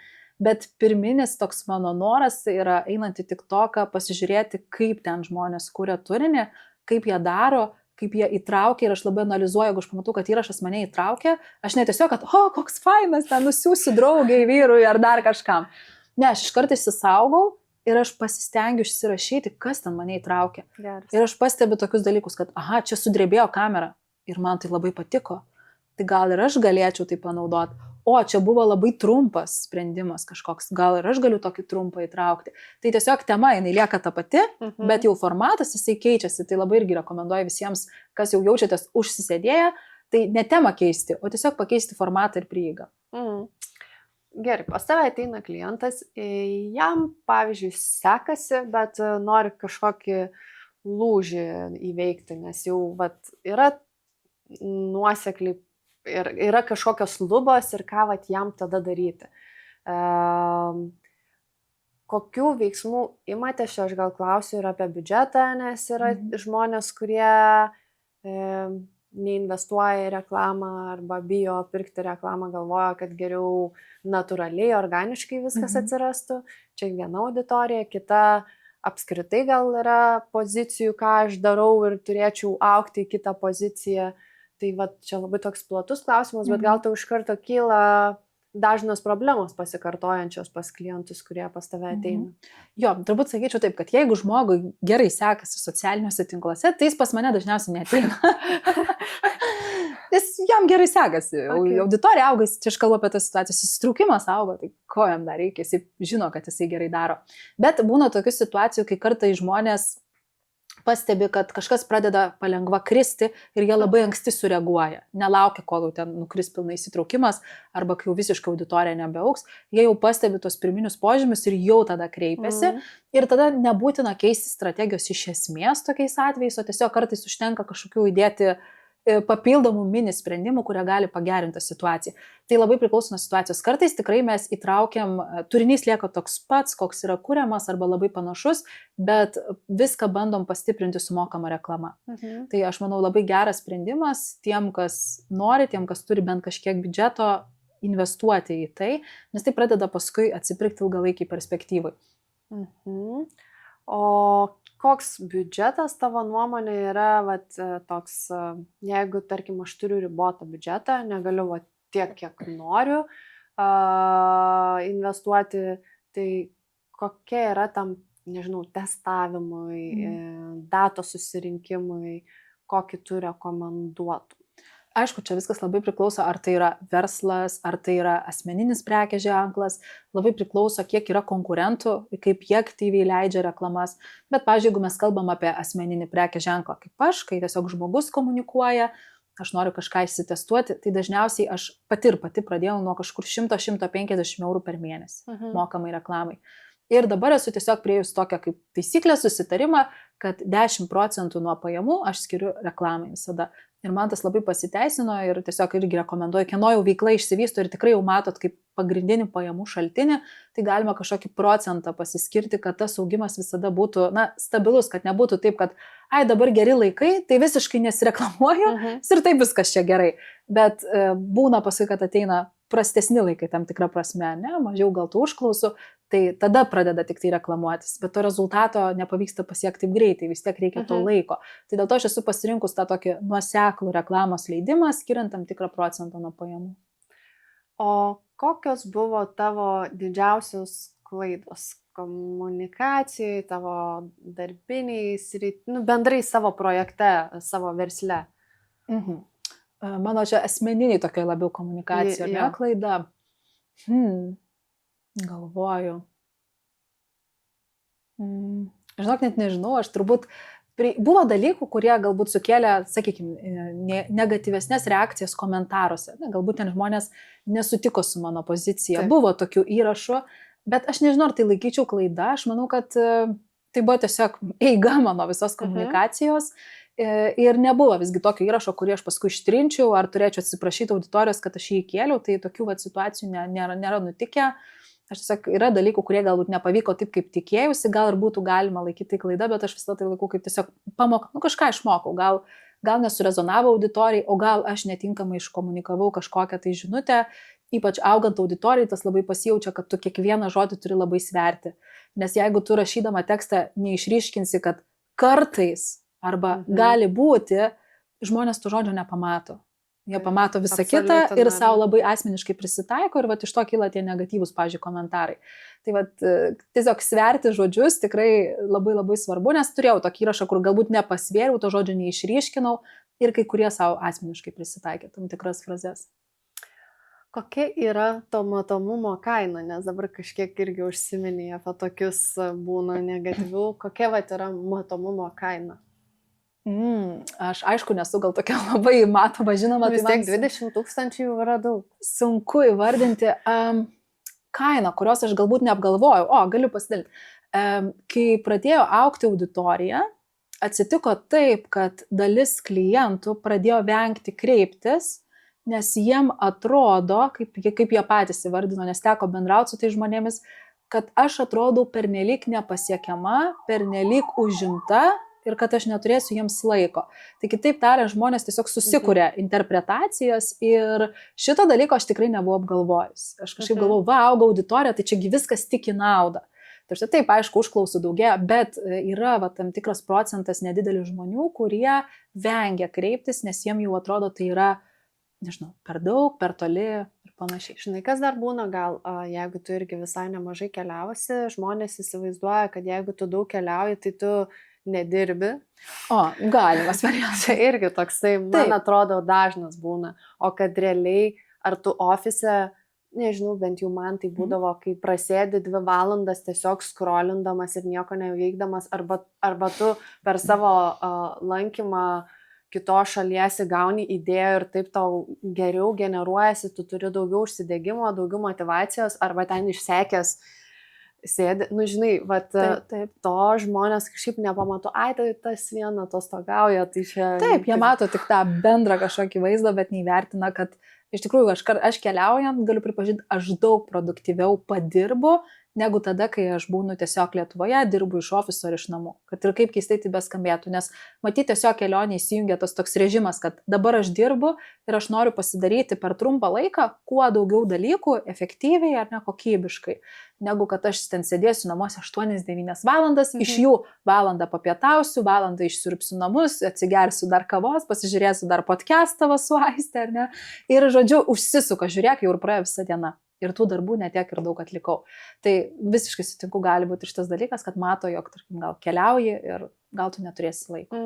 Bet pirminis toks mano noras yra einant į TikToką, pasižiūrėti, kaip ten žmonės kuria turinį, kaip jie daro, kaip jie įtraukia ir aš labai analizuoju, jeigu aš pamatau, kad įrašas mane įtraukia, aš ne tiesiog, kad, koks fainas, ten nusiųsiu draugiai, vyrui ar dar kažkam. Ne, aš iškart išsisaugau ir aš pasistengiu išsirašyti, kas ten mane įtraukia. Ir aš pastebiu tokius dalykus, kad, čia sudrebėjo kamera ir man tai labai patiko. Tai gal ir aš galėčiau tai panaudoti. Čia buvo labai trumpas sprendimas kažkoks, gal ir aš galiu tokį trumpą įtraukti. Tai tiesiog tema, jinai lieka ta pati, bet jau formatas, jisai keičiasi. Tai labai irgi rekomenduoju visiems, kas jau jaučiatės užsisėdėję, tai ne temą keisti, o tiesiog pakeisti formatą ir prieigą. Gerai, pas tave ateina klientas, jam, pavyzdžiui, sekasi, bet nori kažkokį lūžį įveikti, nes jau yra nuosekliai ir yra kažkokios lubos ir ką jam tada daryti. Kokių veiksmų imatės, aš gal klausiu ir apie biudžetą, nes yra žmonės, kurie neinvestuoja į reklamą arba bijo pirkti reklamą, galvoja, kad geriau natūraliai, organiškai viskas atsirastų. Čia viena auditorija, kita apskritai gal yra pozicijų, ką aš darau ir turėčiau augti į kitą poziciją. Tai čia labai toks platus klausimas, bet gal tau iš karto kyla dažnos problemos pasikartojančios pas klientus, kurie pas tave ateina. Jo, turbūt sakyčiau taip, kad jeigu žmogui gerai sekasi socialiniuose tinkluose, tai jis pas mane dažniausiai neateina. Jam gerai sekasi, auditorija auga, čia aš kalbu apie tas situacijas, įsitraukimas auga, tai ko jam dar reikia, jis žino, kad jisai gerai daro. Bet būna tokių situacijų, kai kartais žmonės pastebi, kad kažkas pradeda palengva kristi ir jie labai anksti sureaguoja. Nelaukia, kol jau ten nukris pilnai įsitraukimas arba kai jau visiškai auditorija nebeauks. Jie jau pastebi tos pirminius požymius ir jau tada kreipiasi. Ir tada nebūtina keisti strategijos iš esmės tokiais atvejais, o tiesiog kartais užtenka kažkokių įdėti papildomų mini sprendimų, kurie gali pagerinti situaciją. Tai labai priklauso nuo situacijos. Kartais tikrai mes įtraukiam, turinys lieka toks pats, koks yra kuriamas arba labai panašus, bet viską bandom pastiprinti su mokama reklama. Tai aš manau labai geras sprendimas tiem, kas nori, tiem, kas turi bent kažkiek biudžeto, investuoti į tai, nes tai pradeda paskui atsipirkti ilgalaikiai perspektyvai. O koks biudžetas tavo nuomonė yra toks, jeigu, tarkim, aš turiu ribotą biudžetą, negaliu tiek, kiek noriu investuoti, tai kokia yra tam, nežinau, testavimui, datos susirinkimui, kokį tu rekomenduotum? Aišku, čia viskas labai priklauso, ar tai yra verslas, ar tai yra asmeninis prekės ženklas, labai priklauso, kiek yra konkurentų, kaip jie aktyviai leidžia reklamas. Bet, pavyzdžiui, jeigu mes kalbam apie asmeninį prekės ženklą kaip aš, kai tiesiog žmogus komunikuoja, aš noriu kažką išsitestuoti, tai dažniausiai aš pati pradėjau nuo kažkur 100-150 eurų per mėnesį mokamai reklamai. Ir dabar esu tiesiog priėjus tokią kaip taisyklę, susitarimą, kad 10% nuo pajamų aš skiriu reklamai visada. Ir man tas labai pasiteisino ir tiesiog irgi rekomenduoju, kieno jau veikla išsivysto ir tikrai jau matot kaip pagrindinį pajamų šaltinį, tai galima kažkokį procentą pasiskirti, kad tas augimas visada būtų stabilus, kad nebūtų taip, kad dabar geri laikai, tai visiškai nesireklamuoju ir taip viskas čia gerai. Bet būna paskui, kad ateina prastesni laikai tam tikrą prasme, mažiau gal tų užklausų, tai tada pradeda tik tai reklamuotis, bet to rezultato nepavyksta pasiekti taip greitai, vis tiek reikia to laiko. Tai dėl to aš esu pasirinkus tą tokį nuoseklų reklamos leidimą, skiriant tam tikrą procentą nuo pajamų. O kokios buvo tavo didžiausios klaidos komunikacijai, tavo darbiniai, bendrai savo projekte, savo versle? Mano čia asmeniniai tokia labiau komunikacija, klaida. Galvoju. Žinok, net nežinau, aš turbūt buvo dalykų, kurie galbūt sukėlė, sakykime, negatyvesnės reakcijas komentaruose. Galbūt ten žmonės nesutiko su mano pozicija. Taip. Buvo tokių įrašų, bet aš nežinau, ar tai laikyčiau klaida. Aš manau, kad tai buvo tiesiog eiga mano visos komunikacijos. Ir nebuvo visgi tokio įrašo, kurį aš paskui ištrinčiau, ar turėčiau atsiprašyti auditorijos, kad aš jį įkėliau. Tai tokių situacijų nėra nutikę. Aš tiesiog yra dalykų, kurie galbūt nepavyko taip, kaip tikėjausi, gal ir būtų galima laikyti tai klaida, bet aš visą tai laikau kaip tiesiog pamoką, kažką išmokau, gal nesurezonavo auditorijai, o gal aš netinkamai iškomunikavau kažkokią tai žinutę, ypač augant auditorijai, tas labai pasijaučia, kad tu kiekvieną žodį turi labai sverti, nes jeigu tu rašydama tekstą neišryškinsi, kad kartais arba gali būti, žmonės to žodžio nepamato. Jie pamato visą kitą ir savo labai asmeniškai prisitaiko ir iš to kyla tie negatyvūs, pavyzdžiui, komentarai. Tai tiesiog sverti žodžius tikrai labai labai svarbu, nes turėjau tokį įrašą, kur galbūt nepasvėriau, to žodžio neišryškinau ir kai kurie savo asmeniškai prisitaikė tam tikras frazes. Kokia yra to matomumo kaina, nes dabar kažkiek irgi užsiminė apie tokius būna negatyvių, kokia yra matomumo kaina? Aš aišku nesu gal tokia labai matoma, žinoma. Vis tiek 20 000 jau yra daug. Sunku įvardinti kainą, kurios aš galbūt neapgalvojau. Galiu pasidalinti. Kai pradėjo augti auditorija, atsitiko taip, kad dalis klientų pradėjo vengti kreiptis, nes jiem atrodo, kaip jie patys įvardino, nes teko bendrauti su tai žmonėmis, kad aš atrodau pernelyg nepasiekiama, pernelyg užimta, ir kad aš neturėsiu jiems laiko. Tai kitaip tariant, žmonės tiesiog susikuria interpretacijas ir šito dalyko aš tikrai nebuvau apgalvojus. Aš kažkaip galvojau, auga auditorija, tai čiagi viskas tik į naudą. Taip, aišku, užklausų daugėja, bet yra tam tikras procentas nedidelis žmonių, kurie vengia kreiptis, nes jiem jau atrodo tai yra, nežinau, per daug, per toli ir panašiai. Žinai, kas dar būna, gal jeigu tu irgi visai nemažai keliausi, žmonės įsivaizduoja, kad jeigu tu daug keliauji, tai tu nedirbi. Galimas variantas. Čia irgi toksai, man atrodo, dažnas būna. O kad realiai, ar tu ofise nežinau, bent jau man tai būdavo, kai prasėdi 2 valandas tiesiog skrolindamas ir nieko neveikdamas, arba tu per savo lankymą kitos šalies gauni idėjų ir taip tau geriau generuojasi, tu turi daugiau užsidegimo, daugiau motivacijos, arba ten išsekęs sėdi, žinai, taip. To žmonės kažkaip nepamato, tai tas viena atostogauja, tai čia... Taip, jie mato tik tą bendrą kažkokį vaizdą, bet neįvertina, kad iš tikrųjų aš keliaujant, galiu pripažinti, aš daug produktyviau padirbu, negu tada, kai aš būnu tiesiog Lietuvoje, dirbu iš ofiso ar iš namų. Kad ir kaip keistai tai beskambėtų, nes matyti tiesiog kelionė įsijungia tas toks režimas, kad dabar aš dirbu ir aš noriu pasidaryti per trumpą laiką kuo daugiau dalykų efektyviai ar nekokybiškai, negu kad aš ten sėdėsiu namuose 8-9 valandas, iš jų valandą papietausiu, valandą išsiurbsiu namus, atsigersiu dar kavos, pasižiūrėsiu dar podcastą su Aiste, ar ne? Ir žodžiu, užsisuka, žiūrėk, jau ir praėjo visą dieną. Ir tų darbų netiek ir daug atlikau. Tai visiškai sutinku, gali būti šitas dalykas, kad mato, jog, tarkim, gal keliauji ir gal tu neturėsi laiko.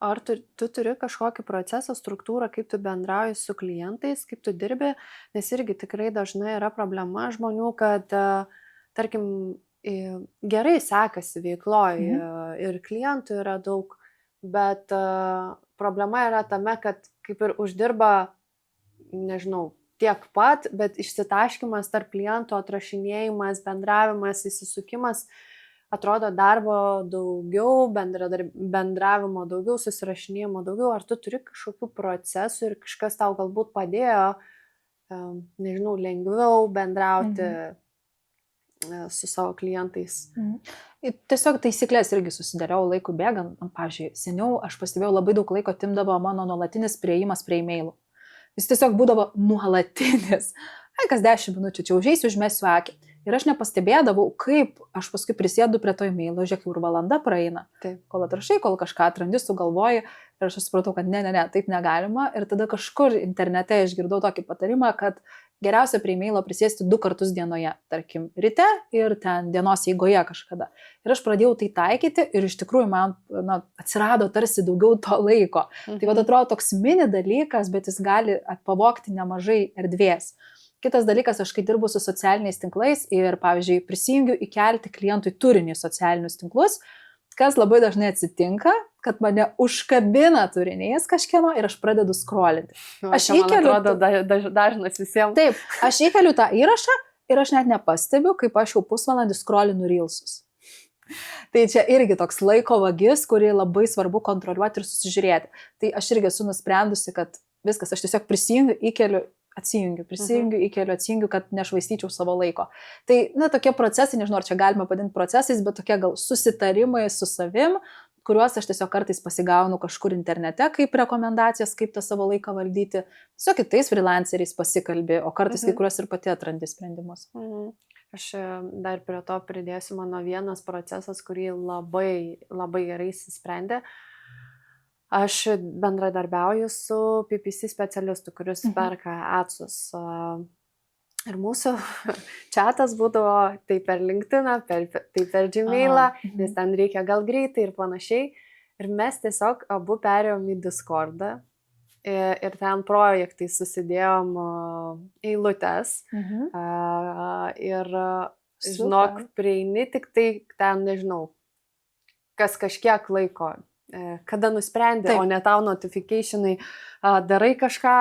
Ar tu turi kažkokį procesą, struktūrą, kaip tu bendrauji su klientais, kaip tu dirbi, nes irgi tikrai dažnai yra problema žmonių, kad, tarkim, gerai sekasi veikloje ir klientų yra daug, bet problema yra tame, kad kaip ir uždirba, nežinau, tiek pat, bet išsitaškymas tarp klientų, atrašinėjimas, bendravimas, įsisukimas, atrodo darbo daugiau, bendravimo daugiau, susirašinėjimo daugiau. Ar tu turi kažkokių procesų ir kažkas tau galbūt padėjo, nežinau, lengviau bendrauti su savo klientais? Tiesiog taisyklės irgi susidariau laikų bėgant. Pavyzdžiui, seniau aš pastebėjau, labai daug laiko timdavo mano nuolatinis priėjimas prie e-mailų. Jis tiesiog būdavo nuolatinis. Kas 10 minučių, čia užeisiu, užmesiu akį. Ir aš nepastebėdavau, kaip aš paskui prisėdu prie to e-mailo, žiūrėk, jau ir valanda praeina. Taip. Kol atrašai, kol kažką atrandi, sugalvoji. Ir aš supratau, kad ne, taip negalima. Ir tada kažkur internete išgirdau tokį patarimą, kad geriausia prie e-mailo prisėsti 2 kartus dienoje. Tarkim, ryte ir ten dienos eigoje kažkada. Ir aš pradėjau tai taikyti ir iš tikrųjų man atsirado tarsi daugiau to laiko. Tai atrodo toks mini dalykas, bet jis gali pavogti nemažai erdvės. Kitas dalykas, aš kai dirbu su socialiniais tinklais ir, pavyzdžiui, prisijungiu įkelti klientui turinį į socialinius tinklus, kas labai dažnai atsitinka, kad mane užkabina turinys kažkieno ir aš pradedu skrolinti. Aš įkeliu, man atrodo, dažnas visiems. Taip, aš įkeliu tą įrašą ir aš net nepastebiu, kaip aš jau pusvalandį skrolinu reelsus. Tai čia irgi toks laiko vagis, kurį labai svarbu kontroliuoti ir susižiūrėti. Tai aš irgi esu nusprendusi, kad viskas, aš tiesiog prisijungiu, įkeliu, atsijungiu, įkeliu, atsijungiu, kad nešvaistyčiau savo laiko. Tai, tokie procesai, nežinau, ar čia galima padinti procesais, bet tokie gal susitarimai su savim, kuriuos aš tiesiog kartais pasigaunu kažkur internete, kaip rekomendacijas, kaip tą savo laiką valdyti. Su kitais freelanceriais pasikalbi, o kartais kai kuriuos ir pati atrandi sprendimus. Aš dar prie to pridėsiu mano vienas procesas, kurį labai, labai gerai įsisprendė. Aš bendradarbiauju su PPC specialistu, kuris perka adsus. Ir mūsų chatas būdavo tai per LinkedIn, tai per Gmailą, nes ten reikia gal greitai ir panašiai. Ir mes tiesiog abu perėjom į Discordą ir ten projektai susidėjom eilutes. Ir žinok, prieini tik tai ten, nežinau, kas kažkiek laiko. Kada nusprendė, o ne tau notificationai, darai kažką,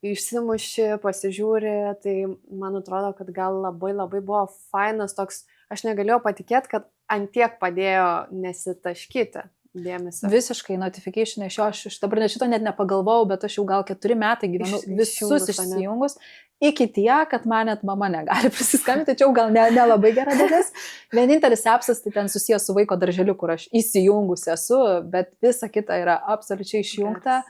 išsimuši, pasižiūri, tai man atrodo, kad gal labai labai buvo fainas toks, aš negalėjau patikėti, kad antiek padėjo nesitaškyti dėmesio. Visiškai notificationai, aš dabar šito net nepagalvojau, bet aš jau gal 4 metai gyvenu visus išsijungus. Iki tie, kad man net mama negali prisiskambinti, tačiau gal nelabai gera dalis. Vienintelis appsas tai ten susijęs su vaiko darželiu, kur aš įsijungusi esu, bet visa kita yra absoliučiai išjungta.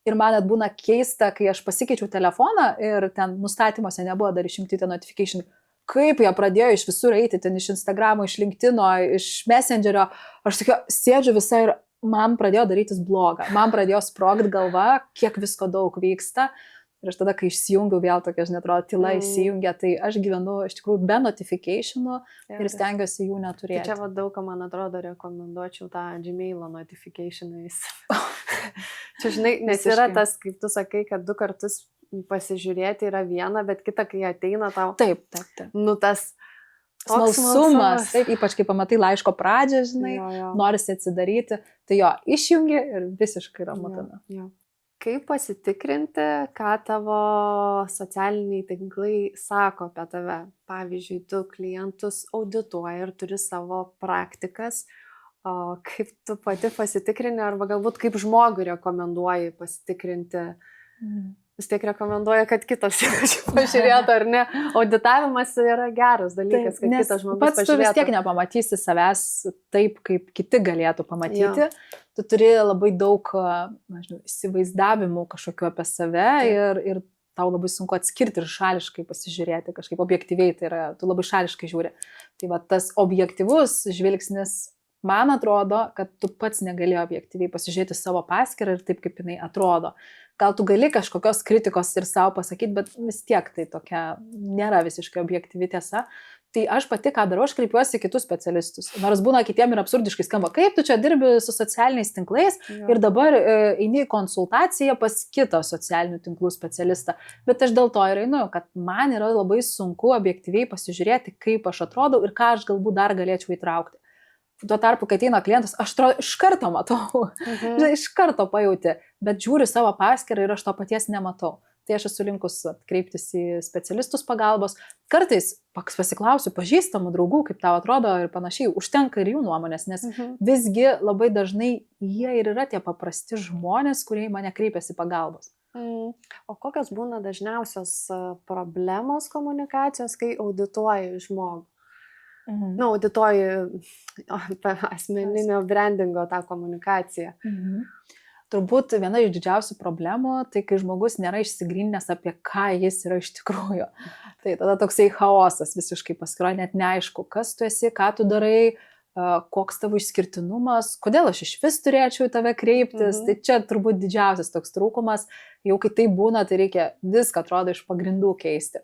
Ir man net būna keista, kai aš pasikeičiau telefoną ir ten nustatymuose nebuvo dar išjungti tie notification. Kaip jie pradėjo iš visur eiti, ten iš Instagramo, iš LinkedIno, iš Messengerio. Aš tokia sėdžiu visai ir man pradėjo darytis blogą. Man pradėjo sprogt galva, kiek visko daug vyksta. Ir aš tada, kai išsijungiau vėl tokia, žinai, atrodo, tyla įsijungia, tai aš gyvenu iš tikrųjų be notificationų ir stengiuosi jų neturėti. Tai čia daug, man atrodo, rekomenduočiau tą Gmail'o notificationais. Čia, žinai, nes yra tas, kaip tu sakai, kad 2 kartus pasižiūrėti yra viena, bet kita, kai ateina tau, Taip. Tas Smalsumas, taip, ypač kai pamatai laiško pradžią, žinai, jo. norisi atsidaryti, tai jo, išjungi ir visiškai ramutame. Jo. Kaip pasitikrinti, ką tavo socialiniai tinklai sako apie tave? Pavyzdžiui, tu klientus audituoji ir turi savo praktikas, o kaip tu pati pasitikrini arba galbūt kaip žmogui rekomenduoji pasitikrinti? Vis tiek rekomenduoja, kad kitas pažiūrėtų, ar ne? Auditavimas yra geras dalykas, kad kitas žmogus pats pažiūrėtų. Tu vis tiek nepamatysi savęs taip, kaip kiti galėtų pamatyti. Tu turi labai daug, įsivaizdavimų kažkokiu apie save ir tau labai sunku atskirti ir šališkai pasižiūrėti, kažkaip objektyviai, tai yra, tu labai šališkai žiūri. Tai va, tas objektyvus žvilgsnis, man atrodo, kad tu pats negali objektyviai pasižiūrėti savo paskyrą ir taip, kaip jinai atrodo. Gal tu gali kažkokios kritikos ir savo pasakyti, bet vis tiek tai tokia nėra visiškai objektyvi tiesa. Tai aš pati, ką darau, aš kreipiuosi į kitus specialistus. Nors būna kitiem ir absurdiškai skamba, kaip tu čia dirbi su socialiniais tinklais ir dabar eini į konsultaciją pas kitą socialinių tinklų specialistą. Bet aš dėl to ir einu, kad man yra labai sunku objektyviai pasižiūrėti, kaip aš atrodau ir ką aš galbūt dar galėčiau įtraukti. Tuo tarpu, kai ateina klientas, aš iš karto matau, iš karto pajauti, bet žiūriu savo paskyrą ir aš to paties nematau. Tai aš esu linkus kreiptis į specialistus pagalbos. Kartais pasiklausiu pažįstamų draugų, kaip tau atrodo ir panašiai, užtenka ir jų nuomonės, nes visgi labai dažnai jie ir yra tie paprasti žmonės, kurie į mane kreipiasi pagalbos. O kokios būna dažniausios problemos komunikacijos, kai audituoji žmogų? Audituoji asmeninio brandingo tą komunikaciją. Turbūt viena iš didžiausių problemų, tai kai žmogus nėra išsigryninęs apie ką jis yra iš tikrųjų. Tai tada toksai chaosas visiškai pasirodo, net neaišku, kas tu esi, ką tu darai, koks tavo išskirtinumas, kodėl aš iš vis turėčiau į tave kreiptis. Tai čia turbūt didžiausias toks trūkumas. Jau kai tai būna, tai reikia viską, atrodo, iš pagrindų keisti.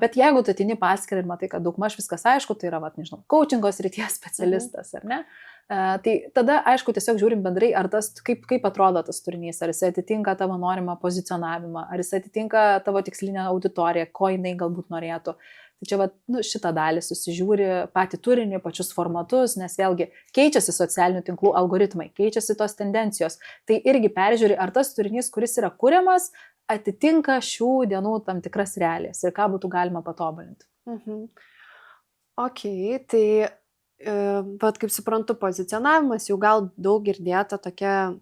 Bet jeigu tu atini paskyrą ir matai, kad daugmaž viskas aišku, tai yra, coachingo srities specialistas, ar ne? Tai tada, aišku, tiesiog žiūrim bendrai, ar tas, kaip atrodo tas turinys, ar jis atitinka tavo norimą pozicionavimą, ar jis atitinka tavo tikslinę auditoriją, ko jinai galbūt norėtų. Tai čia šitą dalį susižiūri patį turinį, pačius formatus, nes vėlgi keičiasi socialinių tinklų algoritmai, keičiasi tos tendencijos. Tai irgi peržiūri, ar tas turinys, kuris yra kuriamas, atitinka šių dienų tam tikras realijas ir ką būtų galima patobulinti. Ok, tai kaip suprantu, pozicionavimas jau gal daug girdėta tokia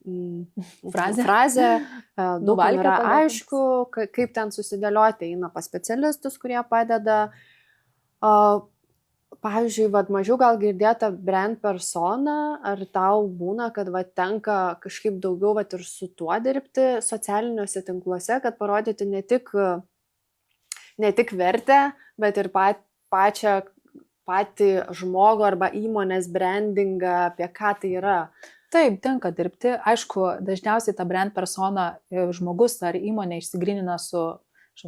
frazė, daug yra aišku, kaip ten susidėlioti, eina pas specialistus, kurie padeda. Pavyzdžiui, mažiau gal girdėta brand persona, ar tau būna, kad tenka kažkaip daugiau ir su tuo dirbti socialiniuose tinkluose, kad parodyti ne tik vertę, bet ir patį žmogų arba įmonės brandingą, apie ką tai yra. Taip, tenka dirbti. Aišku, dažniausiai ta brand persona žmogus ar įmonė išsigrynina su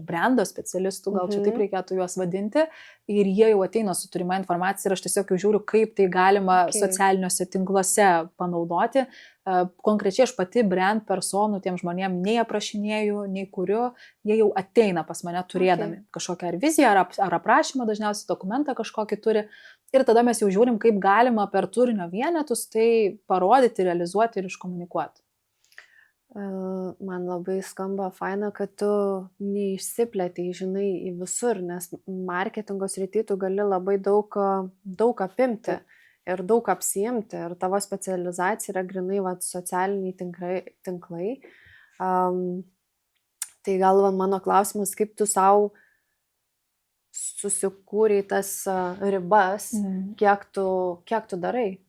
brando specialistų, gal čia taip reikėtų juos vadinti, ir jie jau ateina su turima informacija ir aš tiesiog jau žiūriu, kaip tai galima socialiniuose tinkluose panaudoti. Konkrečiai aš pati brand personų tiem žmonėm nei aprašinėju, nei kuriu, jie jau ateina pas mane turėdami kažkokią ar viziją, ar aprašymą, dažniausiai dokumentą kažkokį turi. Ir tada mes jau žiūrim, kaip galima per turinio vienetus tai parodyti, realizuoti ir iškomunikuoti. Man labai skamba faina, kad tu neišsiplėtei, žinai, į visur, nes marketingo srity tu gali labai daug apimti ir daug apsiimti. Ir tavo specializacija yra grinai socialiniai tinklai. Tai gal mano klausimas, kaip tu savo susikūrei tas ribas, kiek tu darai?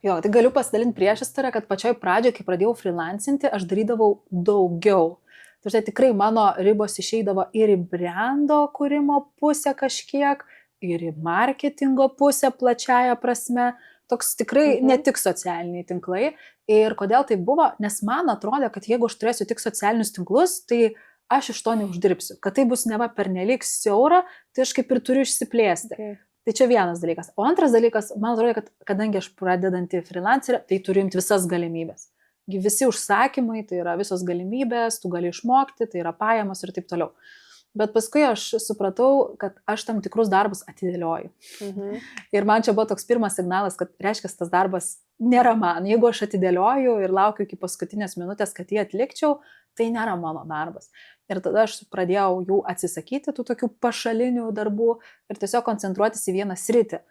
Jo, tai galiu pasidalinti priešistorę, kad pačioj pradžioje, kai pradėjau freelancinti, aš darydavau daugiau. Tai tikrai mano ribos išeidavo ir į brando kūrimo pusę kažkiek, ir į marketingo pusę plačiaja prasme. Toks tikrai ne tik socialiniai tinklai. Ir kodėl tai buvo? Nes man atrodė, kad jeigu aš turėsiu tik socialinius tinklus, tai aš iš to neuždirbsiu. Kad tai bus neva pernelyg siaura, tai aš kaip ir turiu išsiplėsti. Tai čia vienas dalykas. O antras dalykas, man atrodo, kad kadangi aš pradedanti freelancerė, tai turiu imti visas galimybės. visi užsakymai, tai yra visos galimybės, tu gali išmokti, tai yra pajamos ir taip toliau. Bet paskui aš supratau, kad aš tam tikrus darbus atidėlioju. Ir man čia buvo toks pirmas signalas, kad reiškia, tas darbas nėra man. Jeigu aš atidėlioju ir laukiu iki paskutinės minutės, kad jį atlikčiau, tai nėra mano darbas. Ir tada aš pradėjau jų atsisakyti, tų tokių pašalinių darbų ir tiesiog koncentruotis į vieną sritį.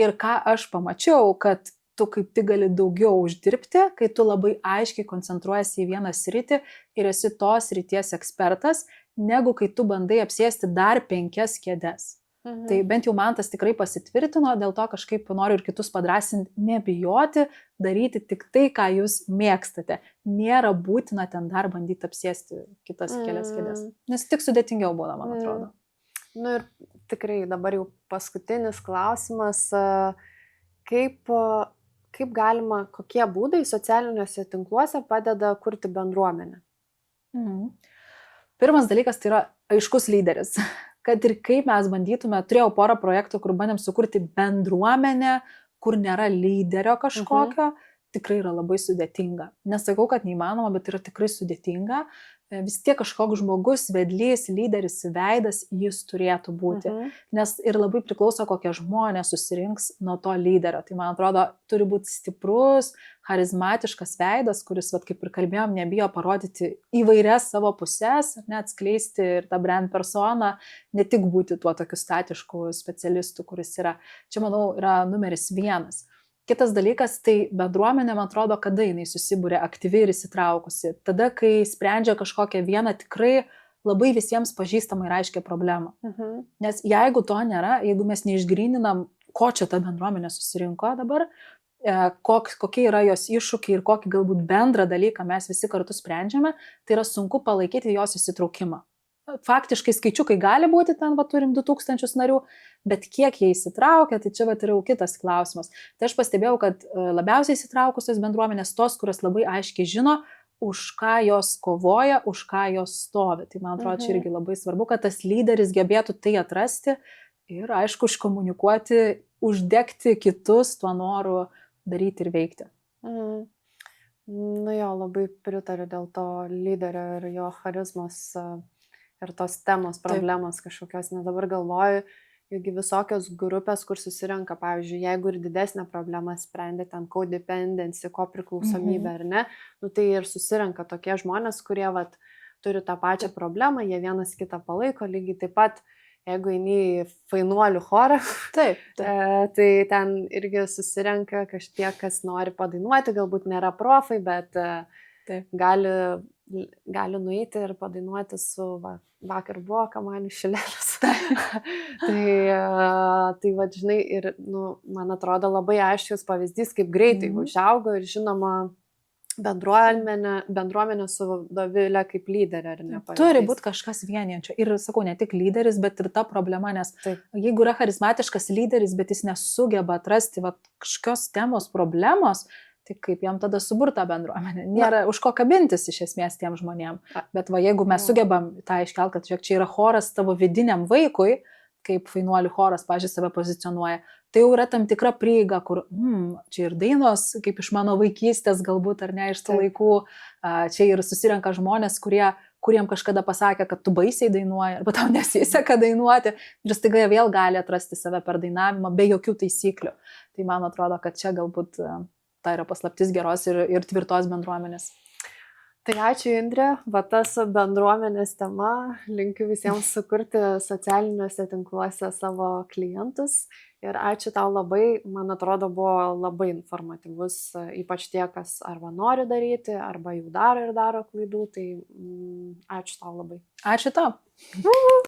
Ir ką aš pamačiau, kad tu kaip tik gali daugiau uždirbti, kai tu labai aiškiai koncentruojasi į vieną sritį ir esi tos srities ekspertas, negu kai tu bandai apsėsti dar 5 kėdes. Tai bent jau man tas tikrai pasitvirtino, dėl to kažkaip noriu ir kitus padrąsinti, nebijoti, daryti tik tai, ką jūs mėgstate. Nėra būtina ten dar bandyti apsėsti kitas kelias kėdes. Nes tik sudėtingiau būna, man atrodo. Nu ir tikrai dabar jau paskutinis klausimas. Kaip galima, kokie būdai socialiniuose tinkluose padeda kurti bendruomenę? Pirmas dalykas tai yra aiškus lyderis. Kad ir kaip mes bandytume, turėjau porą projektų, kur bandėm sukurti bendruomenę, kur nėra lyderio kažkokio, tikrai yra labai sudėtinga. Nesakau, kad neįmanoma, bet yra tikrai sudėtinga. Vis tiek kažkoks žmogus, vedlys, lyderis, veidas, jis turėtų būti. Nes ir labai priklauso, kokie žmonės susirinks nuo to lyderio. Tai man atrodo, turi būti stiprus, charizmatiškas veidas, kuris, kaip ir kalbėjom, nebijo parodyti įvairias savo pusės, atskleisti ir tą brand personą, ne tik būti tuo tokiu statišku specialistu, kuris yra, čia manau, yra numeris 1. Kitas dalykas, tai bendruomenė, man atrodo, kada jinai susibūrė aktyvi ir įsitraukusi. Tada, kai sprendžia kažkokią vieną tikrai labai visiems pažįstamą ir aiškią problemą. Nes jeigu to nėra, jeigu mes neišgryninam, ko čia ta bendruomenė susirinko dabar, kokie yra jos iššūkiai ir kokį galbūt bendrą dalyką mes visi kartu sprendžiame, tai yra sunku palaikyti jos įsitraukimą. Faktiškai skaičiukai gali būti, ten turim 2000 narių, bet kiek jie įsitraukia, tai čia yra jau kitas klausimas. Tai aš pastebėjau, kad labiausiai įsitraukusios bendruomenės tos, kurios labai aiškiai žino, už ką jos kovoja, už ką jos stovi. Tai man atrodo, čia irgi labai svarbu, kad tas lyderis gebėtų tai atrasti ir, aišku, iškomunikuoti, uždegti kitus tuo noru daryti ir veikti. Nu jo, labai pritariu dėl to lyderio ir jo charizmos ir tos temos, problemos kažkokios, nes dabar galvoju, juk visokios grupės, kur susirenka, pavyzdžiui, jeigu ir didesnę problemą sprendė ten codependency, kopriklausomybė ar ne, nu tai ir susirenka tokie žmonės, kurie turi tą pačią problemą, jie vienas kitą palaiko, lygiai taip pat, jeigu eini į fainuolių chorą, tai ten irgi susirenka kažkiek, kas nori padainuoti, galbūt nėra profai, bet gali nueiti ir padainuoti su, vakar buvo Kamanių Šilelis. Tai žinai, ir, man atrodo, labai aiškus pavyzdys, kaip greitai užaugo ir žinoma bendruomenė su Dovilė kaip lyderė, ar ne? Turi būti kažkas vienijančio. Ir sakau, ne tik lyderis, bet ir ta problema, nes jeigu yra charizmatiškas lyderis, bet jis nesugeba atrasti kažkokios temos problemos, tai kaip jam tada suburta bendruomenė. Nėra už ko kabintis iš esmės tiem žmonėm. Bet jeigu mes sugebam tą iškelt, kad čia yra choras tavo vidiniam vaikui, kaip fainuolių choras, pažiūrėjau, save pozicionuoja, tai jau yra tam tikra prieiga, kur čia ir dainos, kaip iš mano vaikystės galbūt, ar ne, iš tų laikų, čia ir susirenka žmonės, kuriem kažkada pasakė, kad tu baisiai dainuoji, arba tau nesiseka dainuoti, ir staiga jie vėl gali atrasti save per dainavimą, be jokių taisyklių. Tai man atrodo, kad čia galbūt tai yra paslaptis geros ir tvirtos bendruomenės. Tai ačiū, Indrė, tas bendruomenės tema, linkiu visiems sukurti socialiniuose tinkluose savo klientus ir ačiū tau labai, man atrodo, buvo labai informatyvus, ypač tie, kas arba nori daryti, arba jau daro ir daro klaidų, tai ačiū tau labai. Ačiū tau.